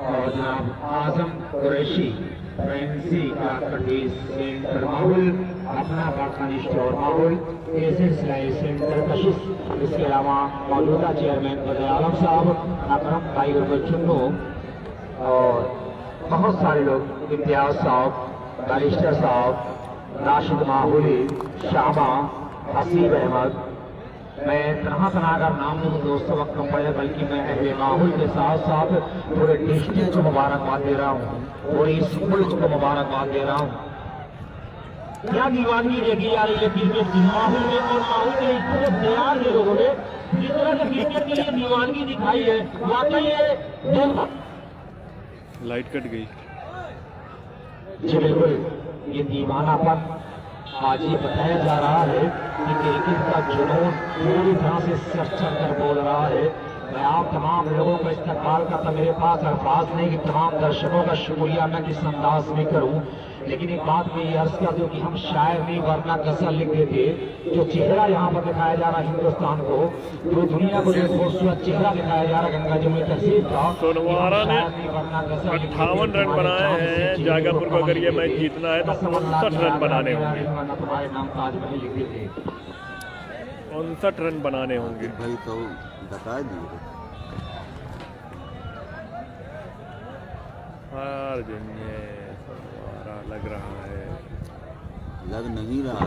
और जनाब आजम कुरैशी फैंसी क्लास सेंटर माहौल, अपना बाखानी स्टोर माहौल, एजेंट सिलाई सेंटर कशिश, इसके अलावा मौजूदा चेयरमैन फजल आलम साहब, अकरम भाई रुपये चुन्नू और बहुत सारे लोग, इम्तियाज साहब, बैरिस्टर साहब, राशिद माहौली, शामा, हसीब अहमद। मैं तरह तरह का नाम नहीं दोस्तों वक्त कम पड़े, बल्कि मैं अहले माहौल के साथ साथ पूरे डिस्ट्रिक्ट को मुबारकबाद दे रहा हूँ, पूरे इस मुल्क को मुबारकबाद दे रहा हूँ। क्या दीवानगी देखी जा रही है क्रिकेट की माहौल में, और माहौल के इतने तैयार है लोगों ने, जिस तरह से क्रिकेट के लिए दीवानगी दिखाई है, वाकई ये लाइट कट गई। जी बिल्कुल, ये दीवानापन आज ये बताया जा रहा है कि क्रिकेट का जुनून पूरी तरह से सर चढ़ कर बोल रहा है। मैं आप तमाम लोगों का इस्तेमाल करता, मेरे पास अल्फाज नहीं कि तमाम दर्शकों का शुक्रिया मैं किस अंदाज में करूं, लेकिन एक बात मैं ये अर्ज कर दूं कि हम शायर नहीं वरना गजल लिख देते। जो चेहरा यहाँ पर दिखाया जा रहा है हिंदुस्तान को, जो दुनिया को जो खूबसूरत चेहरा दिखाया जा रहा है गंगा जमुनी तहसील का, सोनवारा ने 58 रन बनाए हैं। जागापुर को अगर ये मैच जीतना है तो 59 रन बनाने होंगे। तुम्हारे नाम ताजमहल लिख देते, 59 रन बनाने होंगे। भाई तो बता दिए हार जाएंगे सोनवारा लग रहा है। लग नहीं रहा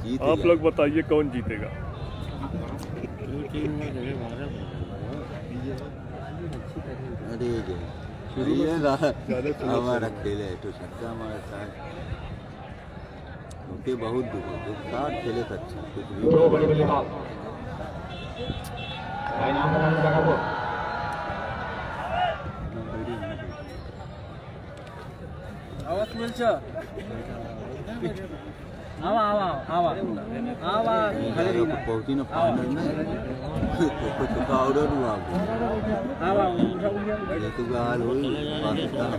जीत आप लोग बताइए कौन जीतेगा। अरे हमारा खेल है तो छक्का हमारे साथ उनके बहुत दुख साथ खेले तो अच्छा कुछ भी दो बड़े बड़े बात नाम बनाने लगा वो आवाज मिलछ आवा आवा आवा आवा खले ना पहुंची ना फाइनल में तो चुका ऑर्डर हुआ आवा ये तो हाल हुई पाकिस्तान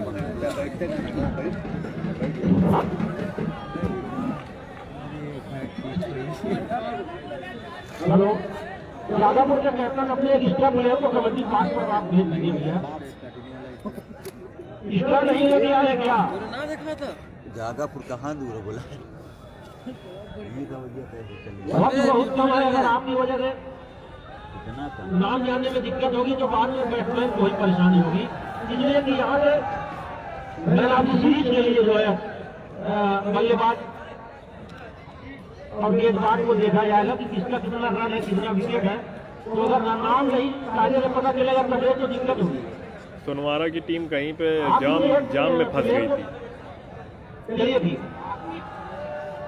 हेलो जागापुर के कैप्टन अपने एक स्टार प्लेयर को कबड्डी पास पर आप भेज दीजिए भैया। स्टार नहीं लेके आए क्या? ना देखा था जागापुर कहाँ दूर है बोला ये का वजह कैसे चली वक्त बहुत कम है, अगर आपकी वजह से इतना कम नाम जानने में दिक्कत होगी तो बाद में बैट्समैन को ही परेशानी होगी। इसलिए कि यहाँ से मैंने आपकी सीरीज के लिए जो है बल्लेबाज और गेंदबाज को देखा जाएगा कि किसका कितना रन है, कितना विकेट है। तो अगर नाम नहीं कायदे से पता चलेगा तब तो दिक्कत होगी। सोनवारा की टीम कहीं पे जाम में फंस गई थी। चलिए भी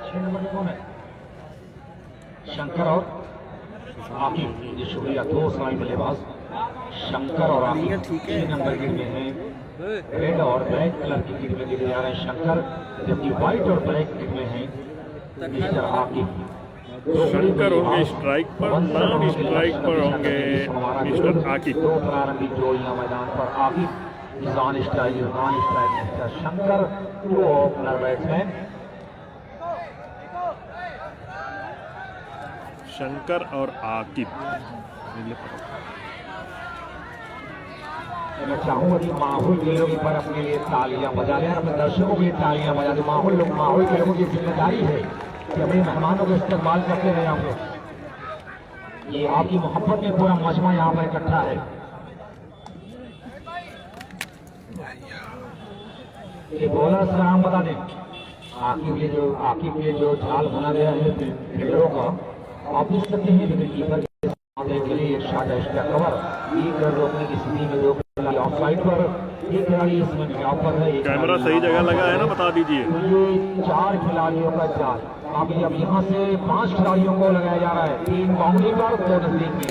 6 नंबर कौन है? शंकर और आकिब, जी शुक्रिया। दो सलामी बल्लेबाज शंकर और आकिब 6 नंबर गिर में हैं। रेड और ब्लैक कलर की किट में दिखे जा रहे हैं शंकर, जबकि व्हाइट और ब्लैक किट में हैं मिस्टर आकिब। शंकर होंगे स्ट्राइक पर, नॉन स्ट्राइक पर होंगे मिस्टर आकिब। दो प्रारंभिक जोड़ियां मैदान पर Aqib non strike mister Shankar, दो ओपनर बैट्समैन शंकर और आकिब। मैं चाहूंगा कि माहौल के लोग पर अपने लिए तालियां बजा लें, अपने दर्शकों के लिए तालियां बजा दें। माहौल के लोगों की जिम्मेदारी है कि अपने मेहमानों को इस्तेमाल करते रहे। हम लोग ये आपकी मोहब्बत में पूरा मजमा यहाँ पर इकट्ठा है। ये बॉलर से नाम बता दें। आकिब के जो जाल बना गया है फील्डरों का, आप देख सकते हैं विकेट कीपर के लिए एक शॉट है, इसका कवर एक रन रोकने की स्थिति में दो खिलाड़ी ऑफ साइड पर, एक खिलाड़ी इसमें ड्रॉप पर है। कैमरा सही जगह लगा है ना, बता दीजिए। ये 4 खिलाड़ियों का जाल अभी अब यहाँ से 5 खिलाड़ियों को लगाया जा रहा है। 3 बाउंड्री पर, 2 नजदीक में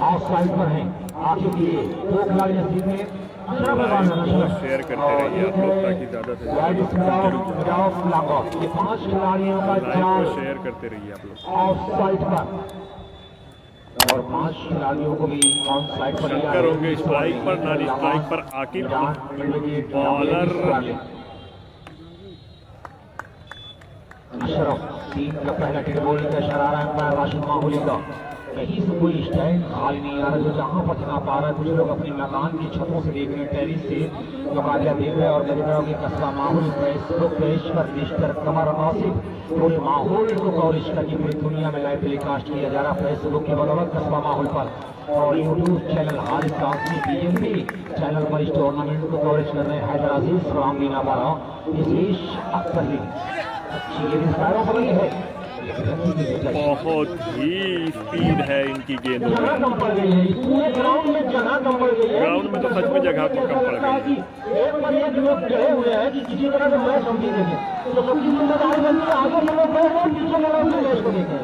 ऑफ साइड पर हैं। आखिर लिए 2 खिलाड़ी नजदीक में शेयर करते रहिए आप लोग ताकि ज़्यादा से ज़्यादा ये 5 खिलाड़ियों का जाल शेयर करते रहिए आप लोग। ऑफ साइड पर और 5 खिलाड़ियों को भी ऑन साइड पर शंकर होंगे स्ट्राइक पर, नॉन स्ट्राइक पर आकिब। बॉलर अशरफ, टीम का पहला टिक बॉल का इशारा है एम्पायर राशिद माहौली का। कहीं से कोई स्टैंड खाली नहीं आ रहा जो जहां पर चला पा रहा है। कुछ लोग अपने मैदान की छतों से देख रहे हैं, टेरिस से मुकाबला देख रहे हैं। और देख रहे हो कि कस्बा माहौल फेसबुक पेज पर मिस्टर कमर नासिब पूरे माहौल को कवरेज करके पूरी दुनिया में लाइव टेलीकास्ट किया जा रहा है फेसबुक की बदौलत कस्बा माहौल पर। और YouTube channel Haris Qasmi BMP channel पर इस टूर्नामेंट को कवरेज कर रहे हैं हैदर अजीज रामलीना बारा इस अख्तर अच्छी गेंद पैरों पर लगी है। बहुत ही स्पीड है इनकी गेंदों में। ग्राउंड में जगह कम पड़ गई है। ग्राउंड में तो सच में जगह कम पड़ गई है। एक पर एक लोग गए हुए हैं कि किसी तरह से मैच हम जीतेंगे, तो सबकी जिम्मेदारी बनती है आगे के लोग गए हैं पीछे लगा हुए मैच को देखें।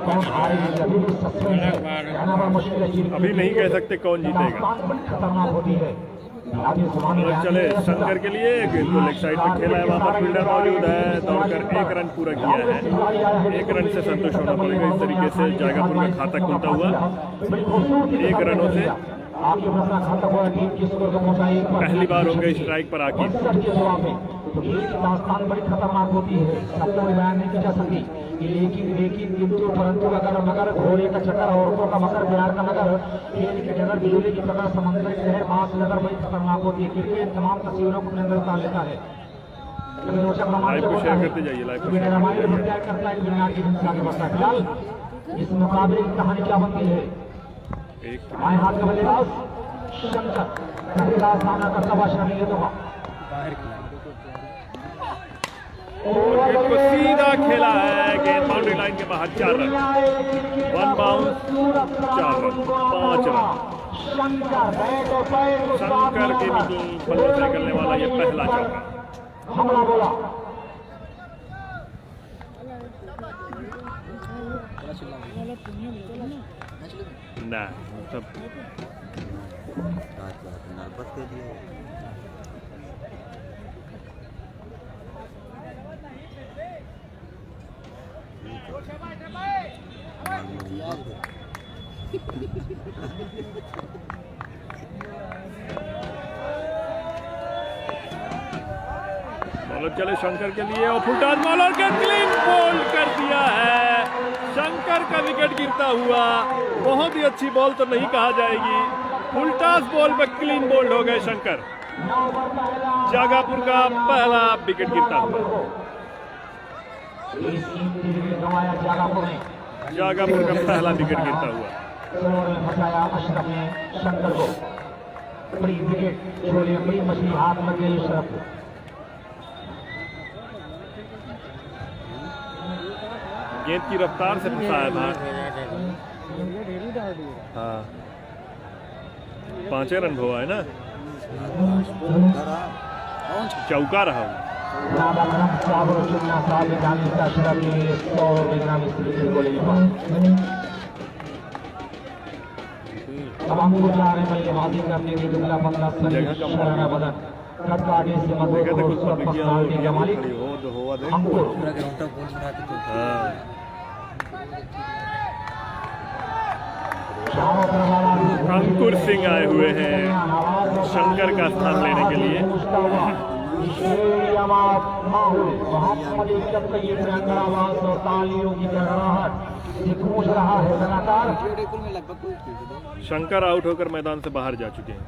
कौन हारेगी अभी भी सस्पेंस है, कहना बड़ा मुश्किल है। अभी नहीं कह सकते कौन जीतेगा। खतरनाक होती है और चले शंकर के लिए गेंद को लेग साइड में खेला है, वहाँ पर फील्डर मौजूद है, दौड़कर 1 रन पूरा किया है। 1 रन से संतुष्ट होना पड़ेगा। इस तरीके से जागापुर का खाता खुलता हुआ 1 रनों से पहली बार होंगे स्ट्राइक पर आके। दास्तान बड़ी खतरनाक होती है, सबको बयान नहीं की जा सकती, लेकिन किंतु परंतु मगर घोड़े का चक्कर, औरतों का मकर, बिहार का नगर, खेल की जगह, बिजली की तरह, समंदर की लहर, मास नगर बड़ी खतरनाक होती है। क्रिकेट तमाम तस्वीरों को अपने अंदर उतार लेता है। लाइव को शेयर करते जाइए, लाइव को शेयर करता है दुनिया की हिंसा के बसता। फिलहाल इस मुकाबले की कहानी क्या बनती है? बाएं हाथ का बल्लेबाज शंकर सामना करता हुआ शर्मीलियों का गेंद को सीधा खेला है, गेंद बाउंड्री लाइन के बाहर। 4 run, 1 bounce, 4 run, 5 run. Shankar के बल्ले से निकलने वाला ये पहला चौका। हमला बोला ना सब नर्वस के लिए बॉलर चले शंकर के लिए और फुलटॉस बॉलर के क्लीन बोल्ड कर दिया है। शंकर का विकेट गिरता हुआ, बहुत ही अच्छी बॉल तो नहीं कहा जाएगी, फुलटॉस बॉल पे क्लीन बोल्ड हो गए शंकर। जागापुर का पहला विकेट गिरता हुआ। जागापुर का पहला विकेट गिरता हुआ। अशरफ ने शंकर को बड़ी विकेट छोड़े, बड़ी मछली हाथ लग गई अशरफ को। गेंद की रफ्तार से फंसाया था। हाँ, 5 रन हुआ है ना, चौका रहा हूँ। बल्लेबाजी करने के दुगला 15 बदन कटकाटे से अंकुर सिंह आए हुए हैं शंकर का स्थान लेने के लिए। गूंज रहा है लगातार। शंकर आउट होकर मैदान से बाहर जा चुके हैं।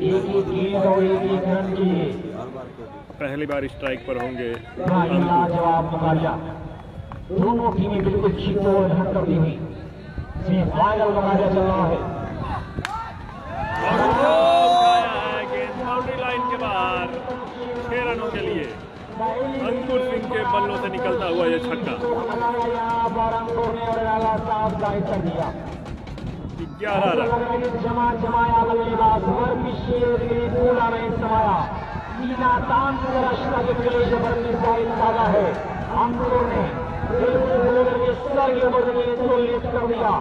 एक और एक रन के लिए पहली बार स्ट्राइक पर होंगे। जवाब मुकाबला, दोनों टीमें बिल्कुल छिटोड़ करती हुई फाइनल मुकाबला चल रहा है। गेंद बाउंड्री लाइन के बाहर, 6 रनों के लिए अंकुर सिंह के बल्लों से निकलता हुआ यह छक्का। 11 रन। जमाया बल्लेबाज पूरा नहीं समाया, है। अंकुरों ने सर के ऊपर लिफ्ट कर दिया,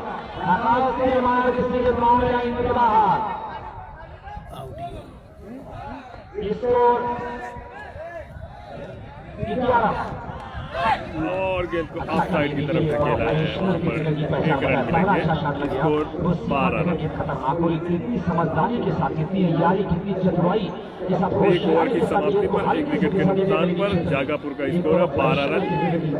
मामला इनके बाहर। और गेंद को ऑफ साइड की तरफ धकेला है, वहाँ पर 1 रन मिलेंगे। Score 12 run. कितनी समझदारी के साथ, कितनी यारी, कितनी चतुराई, 1 ओवर की समाप्ति पर 1 विकेट के नुकसान पर जागापुर का स्कोर है 12 रन।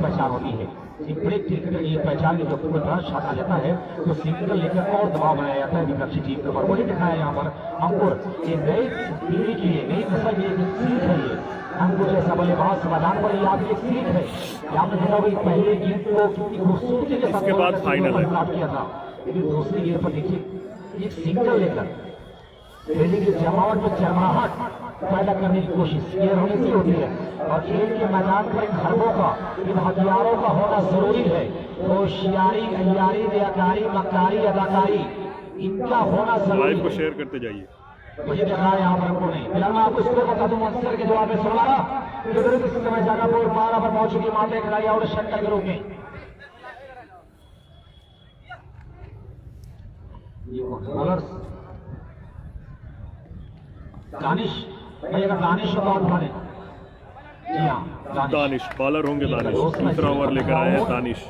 पहचान होती है ब्रेक क्रिकेट की पहचान, जो कोई रन शॉट आ जाता है तो सिंगल लेकर और दबाव बनाया जाता है विपक्षी टीम के ऊपर। वही दिखाया यहाँ पर अंकुर, ये नई पीढ़ी की है, नई नस्ल की एक सीख है। ये अंकुर जैसा बल्लेबाज मैदान पर ये आपकी एक सीख है। आपने देखा भाई पहले गेंद को कितनी खूबसूरती के साथ इसके बाद फाइनल है किया था, लेकिन दूसरी गेंद पर देखिए एक सिंगल लेकर पहले की जमावट में चरमाहट पैदा करने की कोशिश ये होने से होती है। और खेल के मैदान पर इन हरबों का, इन हथियारों का होना जरूरी है। होशियारी, अय्यारी, रियाकारी, मक्कारी, अदाकारी, इनका होना जरूरी है। लाइव को शेयर करते जाइए। मुझे देखा है यहाँ पर हमको नहीं। फिलहाल मैं आपको इसको बता दूं, मंसर के जवाब में सोलारा इस समय जागापुर 12 पर पहुंच चुकी मामले खिलाड़ी और शंकर के रूप में। दानिश भाई, अगर दानिश को आउट मारे, जी हाँ दानिश बॉलर होंगे। दानिश दूसरा ओवर लेकर आए हैं दानिश।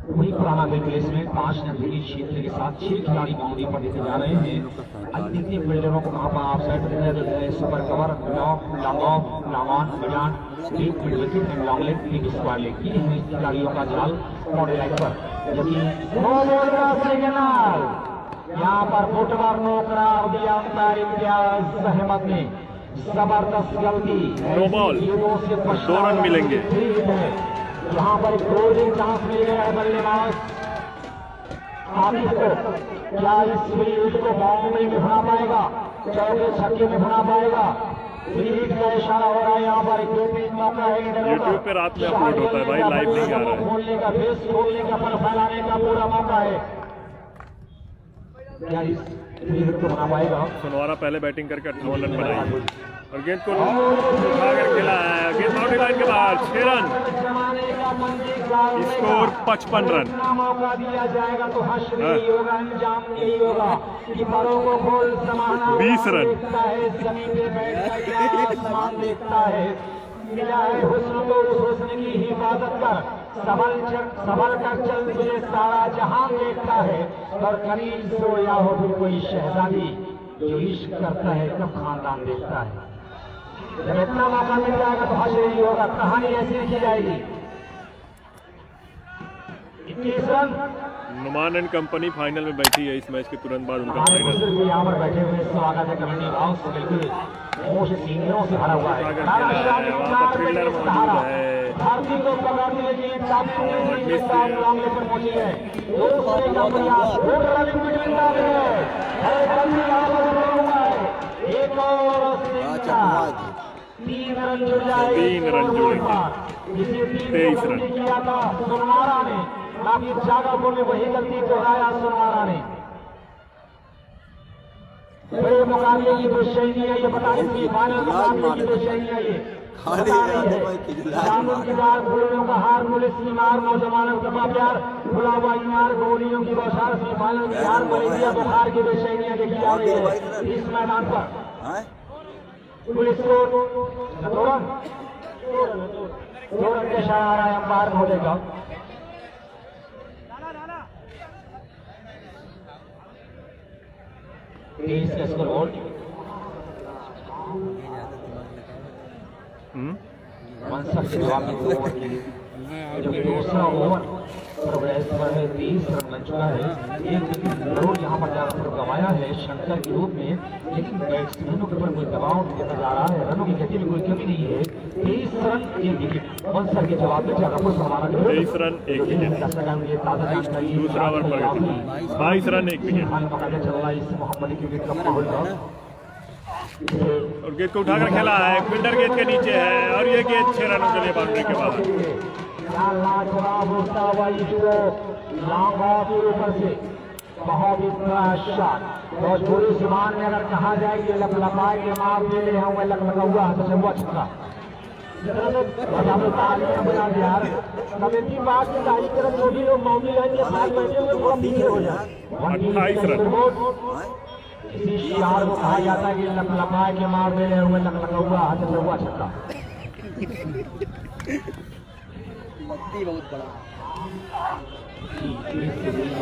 वही पुराना रिप्लेसमेंट 5 रन क्षेत्र के साथ 6 खिलाड़ी बाउंड्री पर देखे जा रहे हैं। आज देखिए फील्डरों को कहाँ पर आप साइड में सुपर कवर, लॉन्ग ऑफ, लामान, बजान, deep mid wicket and long leg, deep square leg, ये है खिलाड़ियों का जाल बॉर्डर लाइन पर। जबकि नो बॉल का सिग्नल, यहाँ पर फुटवर नो करार दिया अंपायर इम्तियाज अहमद ने। जबरदस्त गलती, नो बॉल, 2 रन मिलेंगे। यहाँ पर एक गोल्डन चांस मिल गया है बल्लेबाज आतिफ को। क्या इस विकेट को बाउंड्री में बना पाएगा, चौके छक्के में बना पाएगा? विकेट का इशारा हो रहा है। यहाँ पर एक मौका है यूट्यूब पे रात में अपलोड होता है भाई, लाइव नहीं आ रहा है। खोलने का, फेस खोलने का, पर फैलाने का पूरा मौका है। क्या इस विकेट को बना पाएगा? सोनवारा पहले बैटिंग करके 58 रन बनाई और गेंद को उठाकर खेला है। गेंद बाउंड्री लाइन के बाहर, 6 रन, स्कोर 55 रन। मौका दिया जाएगा तो हश्र यही होगा, अंजाम यही होगा कि परों को गोल समाना 20 रन। देखता है, जमीन पे बैठकर आसमान देखता है। मिला है हुस्न तो उस हुस्न की हिफाजत कर, संभल कर चल तुझे सारा जहां देखता है। और करीब सोया हो फिर कोई शहजादी, जो इश्क करता है कब खानदान देखता है। जब इतना मौका मिल जाएगा तो हश्र यही होगा, कहानी ऐसी लिखी जाएगी। 21 रन। नुमान एंड कंपनी फाइनल में बैठी है। इस मैच के तुरंत बाद उनका हमारे फाइनल बुजुर्ग यहाँ पर बैठे हुए स्वागत है कमेटी हाउस, बिल्कुल मोस्ट सीनियरों से भरा हुआ है। फील्डर मौजूद है। भारतीय को पकड़ने के लिए मामले पर पहुंची है। एक और 3 रन जुड़ जाए, 3 रन जुड़ेंगे। 23 रन किया था सोनवारा ने, काफी जागापुर में वही गलती दोहराया सोनवारा ने। बड़े मुकाबले की बेचैनी है ये, बता रही फाइनल मुकाबले की बेचैनी है ये, की बार गोलियों का हार, पुलिस की मार, नौजवानों का प्यार, खुला हुआ इनार, गोलियों की बौछार, सेमीफाइनल की हार, मलेरिया बुखार की बेचैनियां देखी जा रही है इस मैदान पर। पुलिस को 2 रन के इशारा आ रहा है अंपायर महोदय का। इसका स्कोर बोर्ड 160 जवाब में 2 ओवर के लिए, जो दूसरा ओवर प्रोग्रेस पर है। 30 रन बन चुका है। एक विकेट जरूर यहाँ पर जाकर गंवाया है शंकर के रूप में, लेकिन बैट्समैनों के ऊपर कोई दबाव देता जा रहा है, रनों की गति में कोई कमी नहीं है। 23 रन 1 विकेट, 160 के जवाब में जाकर हमारा 23 रन 1 विकेट, दूसरा ओवर पर 22 रन 1 विकेट चल रहा है इस मोहम्मदी क्रिकेट का माहौल का। और गेंद को उठाकर खेला है, फील्डर गेंद के नीचे है और ये गेंद 6 रनों के लिए बाउंड्री के बाहर। लाजवाब होता हुआ इसको लॉन्ग ऑफ के ऊपर से बहुत ही बड़ा शॉट। भोजपुरी जुबान में अगर कहा जाए कि लपलपाए के मार दे रहे हैं, लगा हुआ तो से हुआ छक्का। यार कमेटी बात की तारीख तरफ जो भी लोग बाउंड्री लाइन के साथ बैठे हुए थोड़ा पीछे हो जाए। 28 रन। इसी शिकार को कहा जाता है कि लपलपाए के मार दे रहे हुए लगा हुआ हाथ से हुआ छक्का। बहुत बड़ा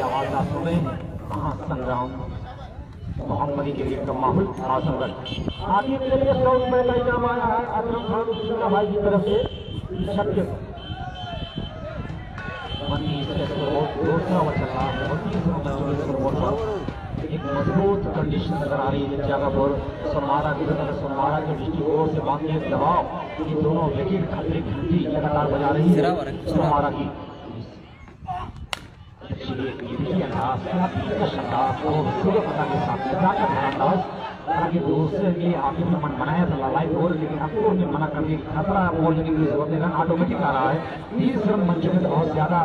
आवाज आप सुने, महासंग्राम मोहम्मदी के लिए माहौल महासंग्राम। आगे के लिए स्टाउट में का इनाम आया है अकरम खान सिन्हा भाई की तरफ से छक्के। दूसरा ओवर चल रहा है, एक मजबूत कंडीशन नजर आ रही है जगापुर सोनवारा की तरफ। सोनवारा के दृष्टिकोण से बांधिए दबाव, ये दोनों विकेट खतरे की घंटी लगातार बजा रही है सोनवारा की। हालांकि दूसरे के लिए आखिर में मन बनाया था लाइव ओवर, लेकिन अफकोर ने मना कर दिया। खतरा बॉल देने की जरूरत है, रन ऑटोमेटिक आ रहा है। 30 रन बन चुके तो बहुत ज्यादा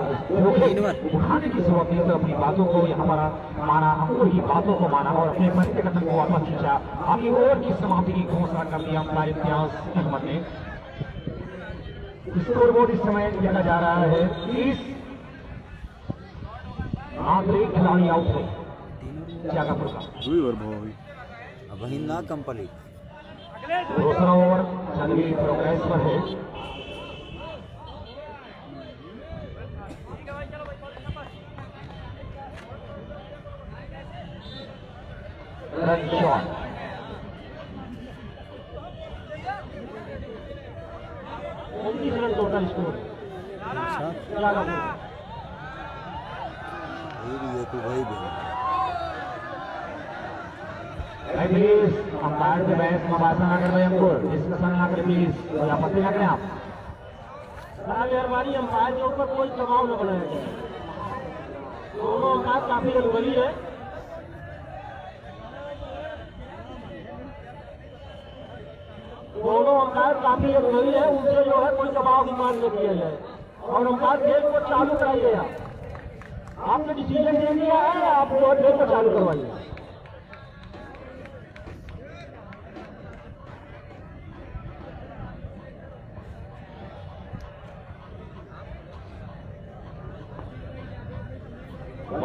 उठाने की जरूरत है। तो अपनी बातों को यहाँ पर माना, हमको ही बातों को माना और अपने मन के कदम को वापस खींचा। आगे ओवर की समाप्ति की घोषणा कर दिया अंपायर इम्तियाज अहमद ने। स्कोर बोर्ड इस समय लिखा जा रहा है 30। आखिरी खिलाड़ी आउट है जगापुर का। वही ना कंप्लीट दूसरा ओवर चंदवी प्रोग्रेस पर है। Run shot 29 run total score. ये तो भाई प्लीज अंपायर के बहस मबासा ना करें हमको, डिस्कशन ना करें प्लीज, कोई आपत्ति ना करें आप। मेहरबानी अंपायर के ऊपर कोई दबाव न बनाया जाए। दोनों अंपायर काफी अनुभवी है। दोनों अंपायर काफी अनुभवी है, उनसे जो है कोई दबाव की मांग न किया जाए और अंपायर खेल को चालू कराइए। आपने डिसीजन दे दिया है, आप जो है खेल को चालू करवाइए।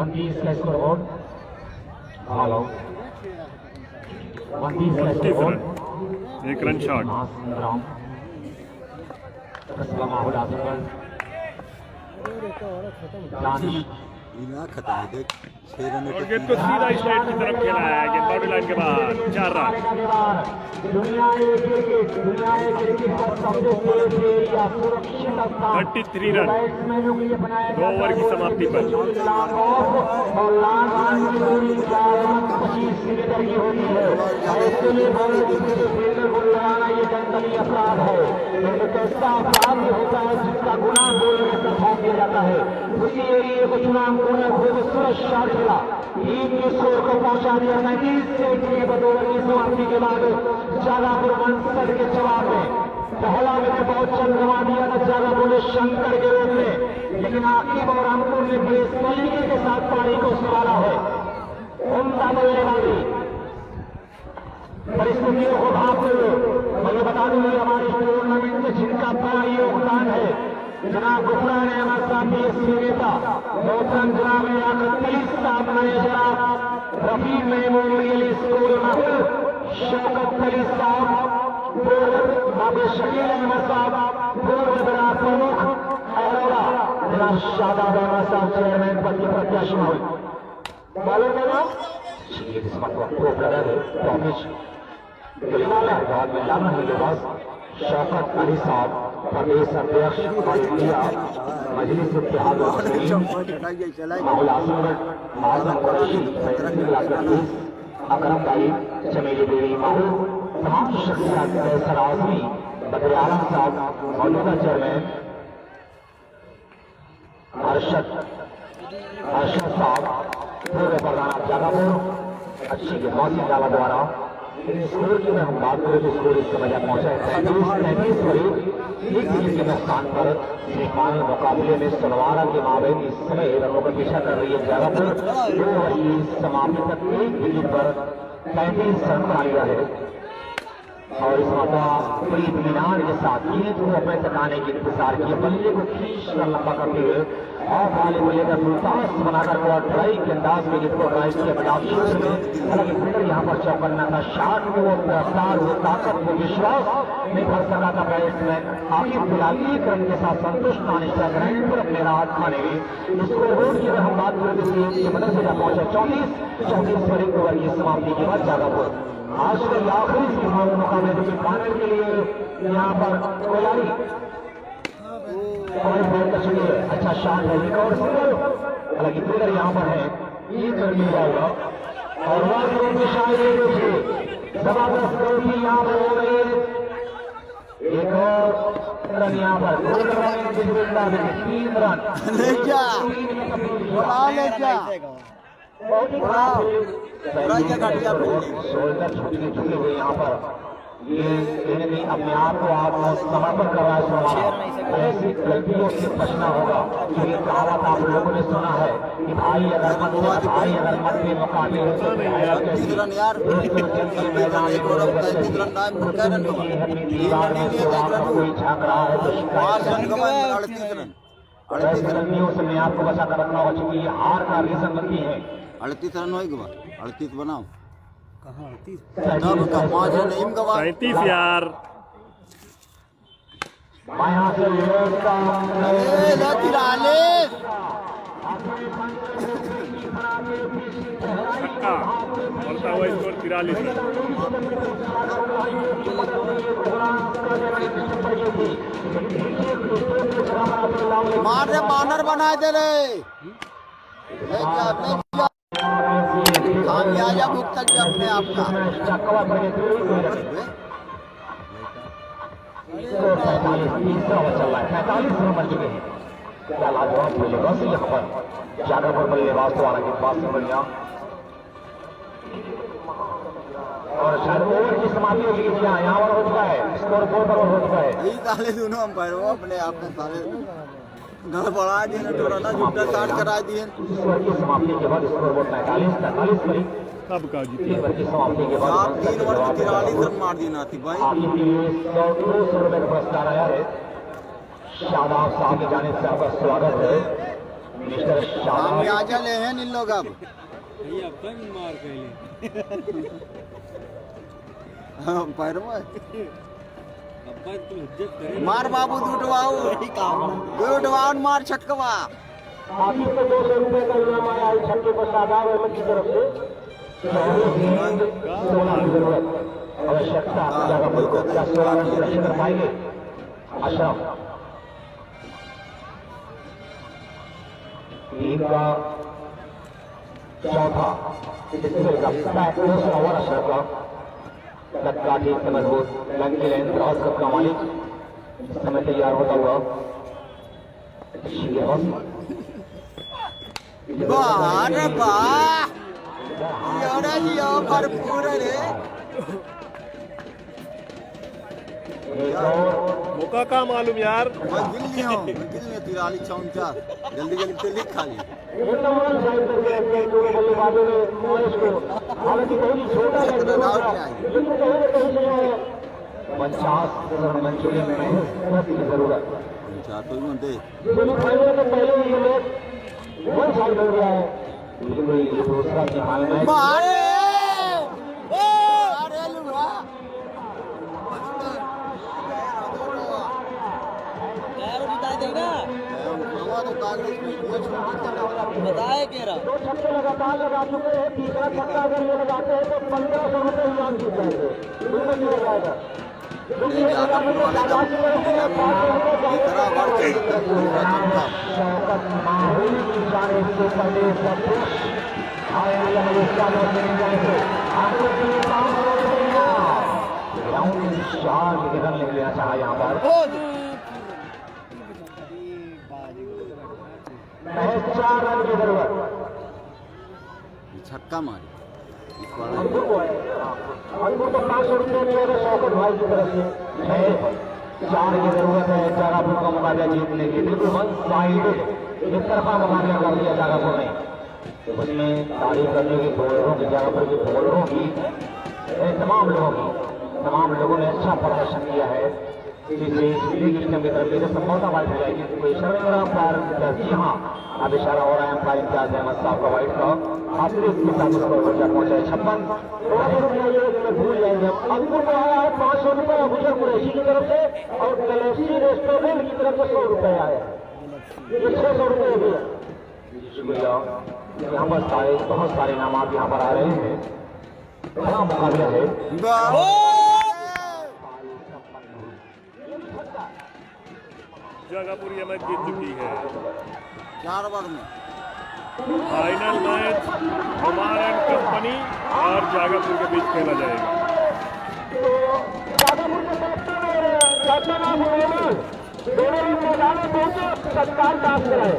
का स्कोर बोर्ड ऑल आउट 29 का स्कोर बोर्ड। एक रन शॉट। माहौल आजमगढ़ खत्म है देख 6 रन और गेंद को सीधा स्ट्राइक की तरफ खेला है। गेंद बाउंड्री लाइन के बाद 4 रन। दुनिया में क्रिकेट का सबसे तेज या सुरक्षित स्थान 33 रन बैट्समैनों के लिए बनाया 2 ओवर की समाप्ति पर। और लाल रन की दूरी 25 मीटर की होती है। ऐसे में फील्डर को लगाना ये दंडनीय अपराध है। एक ऐसा अपराध होता है जिसका गुनाह बोलने से सौंप दिया जाता है। उसी एरिए को चुनाव खूबसूरत शॉट खेला, टीम के स्कोर को पहुंचा दिया 39 से 2 ओवर की समाप्ति के बाद जागापुर 1 के जवाब में पहला विकेट बहुत चंद गंवा दिया था जागापुर ने शंकर के रूप में, लेकिन आखिरी बार रामपुर ने बड़े तरीके के साथ पारी को संभाला है। उम्दा बल्लेबाजी परिस्थितियों को भापते हुए मैं बता दूं हमारे टूर्नामेंट में जिनका बड़ा योगदान है जनाब गुफरान अहमद साहब बीएसपी नेता, मोहतरम जनाब याकूब अली साहब नए जनाब रफी मेमोरियल स्कूल महल, शौकत अली साहब, बाबे शकील अहमद साहब, पूर्व जिला प्रमुख अरोड़ा जनाब शादाब अहमद साहब चेयरमैन पद के प्रत्याशी हुए मालूम होगा शौकत अली साहब प्रदेश अध्यक्ष ऑल इंडिया मजलिस इत्तेहाद माहौल आजमगढ़ आजम कुरैशी अकरम भाई चमेली देवी माहौल तमाम शख्सियत कैसर आजमी बदर आलम साहब मौजूदा चेयरमैन अरशद साहब पूर्व प्रधान जागापुर अच्छी गेंदबाजी डाला द्वारा स्कोर की मैं हम बात करें तो स्कोर इसके वजह पहुंचा है 33 करीब 1 विकेट के नुकसान पर सेमीफाइनल मुकाबले में सलवारा के माबेन इस समय रनों का पीछा कर रही है जागापुर। 2 ओवर की समाप्ति तक 1 विकेट पर 35 रन बना लिया है और इस मौका बड़ी इत्मीनान के साथ गेंद को अपने तकाने की इंतजार किए, बल्ले को खींच कर लंबा करते हुए और वाले बल्ले का सुल्तान बनाकर को ड्राइव के अंदाज में गेंद को ड्राइव किया मैदान क्षेत्र में। हालांकि फिल्डर यहाँ पर चौकन्ना था, शॉट में वो रफ्तार वो ताकत वो विश्वास नहीं भर सका था बैट्समैन। आखिर फिलहाल 1 रन के साथ संतुष्ट मानिस्टा ग्राउंड पर अपने राहत खाने में स्कोर बोर्ड की अगर हम बात करें तो ये मदद से पहुंचा 34 पर 1 ओवर की समाप्ति के बाद जागापुर आज का आखिरी सेमीफाइनल मुकाबले जो फाइनल के लिए यहाँ पर कोलारी अच्छा शॉट है एक और सिंगल। हालांकि फिल्डर यहाँ पर है 1 रन मिल जाएगा और वह में शायद जबरदस्त गलती यहाँ पर हो रही है। एक और रन यहाँ पर 2 रन 3 रन बहुत ही शोल्डर झुके हुए यहाँ पर ये कहीं नहीं अपने आप को आप समर्पण कर रहा है। ऐसी गलतियों से बचना होगा। तो ये कहावत आप लोगों ने सुना है कि भाई अगर मत में मुकाबले हो तो कोई झांक रहा है तो ऐसी गलतियों से मैं आपको बचा कर रखना होगा, चूंकि ये हार का रीजन बनती है। 38 रन होगा 38 बनाओ तब का 5 नहीं का 37 यार। बायां से लेफ्ट ए लो 43 छक्का, बढ़ता हुआ स्कोर 43 है। मार रे बानर बनाए दे रे खामियाजा भुगतल के अपने आप का 45 रन बन चुके हैं। क्या लाजवाब बल्लेबाज यहाँ पर ज्यादा पर बल्लेबाज तो आना के पास से बढ़िया और शायद ओवर की समाप्ति हो चुकी है। यहाँ पर हो चुका है स्कोर 4 पर हो चुका है। यही ताले दोनों अंपायर वो अपने आप में ताले गड़बड़ा दिए ना टोरना जुटा काट करा दिए। इस ओवर की समाप्ति के बाद स्कोर बोर्ड 45 पर ही कब का जीती ओवर की समाप्ति के बाद 3 ओवर में 43 रन मार दिए नाती भाई। आपके लिए 100 रुपए का पुरस्कार आया है। शादाब साहब की जानिब से आपका स्वागत है। मिस्टर शादाब खामियाजा ले हैं इन लोग अब अंपायर में मार बाबू दूटवाओ मार छक्का। आपकी तो 200 रुपए का इनाम आया है छक्के पर शादाब अहमद की तरफ से। सोना की जरूरत आवश्यकता जगह पर को क्या 16 रन सुरक्षित कर पाएंगे अशरफ। टीम का चौथा दूसरा ओवर अशरफ का लक्का ठीक से मजबूत लंकी लेंथ क्रॉस कप का मालिक इस समय तैयार होता हुआ वाह रे वाह यो भरपूर रे मौका का मालूम यार। मैं गिल लिया हूँ 43 44 जल्दी जल्दी से लिख खाली। हालांकि कहीं छोटा मंचूरियन में की जरूरत तो बनते सेमीफाइनल के पहले ये मैच वन साइड हो गया है। ये दूसरा मैच मारे अरे लुआ बताए कह रहा 2 छक्के लगातार लगा चुके हैं। तीसरा छक्का अगर ये लगाते हैं तो 1500 रुपए इनाम जीत जाएंगे। बिल्कुल नहीं हो जाएगा। लेना चाहा यहाँ पर 4 रन की जरूरत। छक्का मारे अंकुर को 500 रुपये मिलेगा शौकत भाई की तरफ से। 4 की जरूरत है जागापुर का मुकाबला जीतने की। बिल्कुल वन साइड एक तरफा मुकाबला कर दिया जागापुर ने। उसमें तारीफ करने की बॉलरों की जागापुर के बॉलरों की तमाम लोगों ने अच्छा प्रदर्शन किया है। सिस्टम की तरफ संभवता वाइट हो जाएगी। कोई इशारा नहीं हो रहा अंपायर जी हाँ अब इशारा हो रहा है अंपायर इम्तियाज अहमद साहब का वाइट का आखिरी के साथ उस पर पहुंचा है 56 भूल जाएंगे। अंकुर को आया है 500 रुपये अबूजर कुरैशी की तरफ से और गैलेक्सी रेस्टोरेंट की तरफ से 100 रुपये आए। ये 600 रुपये भी है। शुक्रिया। यहाँ पर बहुत सारे इनाम यहाँ पर आ रहे हैं। बड़ा मुकाबला है। जगापुर ये मैच जीत चुकी है। 4 ओवर में final match Kumar and company और जागापुर के बीच खेला जाएगा। जागापुर के कैप्टन और दोनों मैदान में पहुंचे सत्कार काम कराए।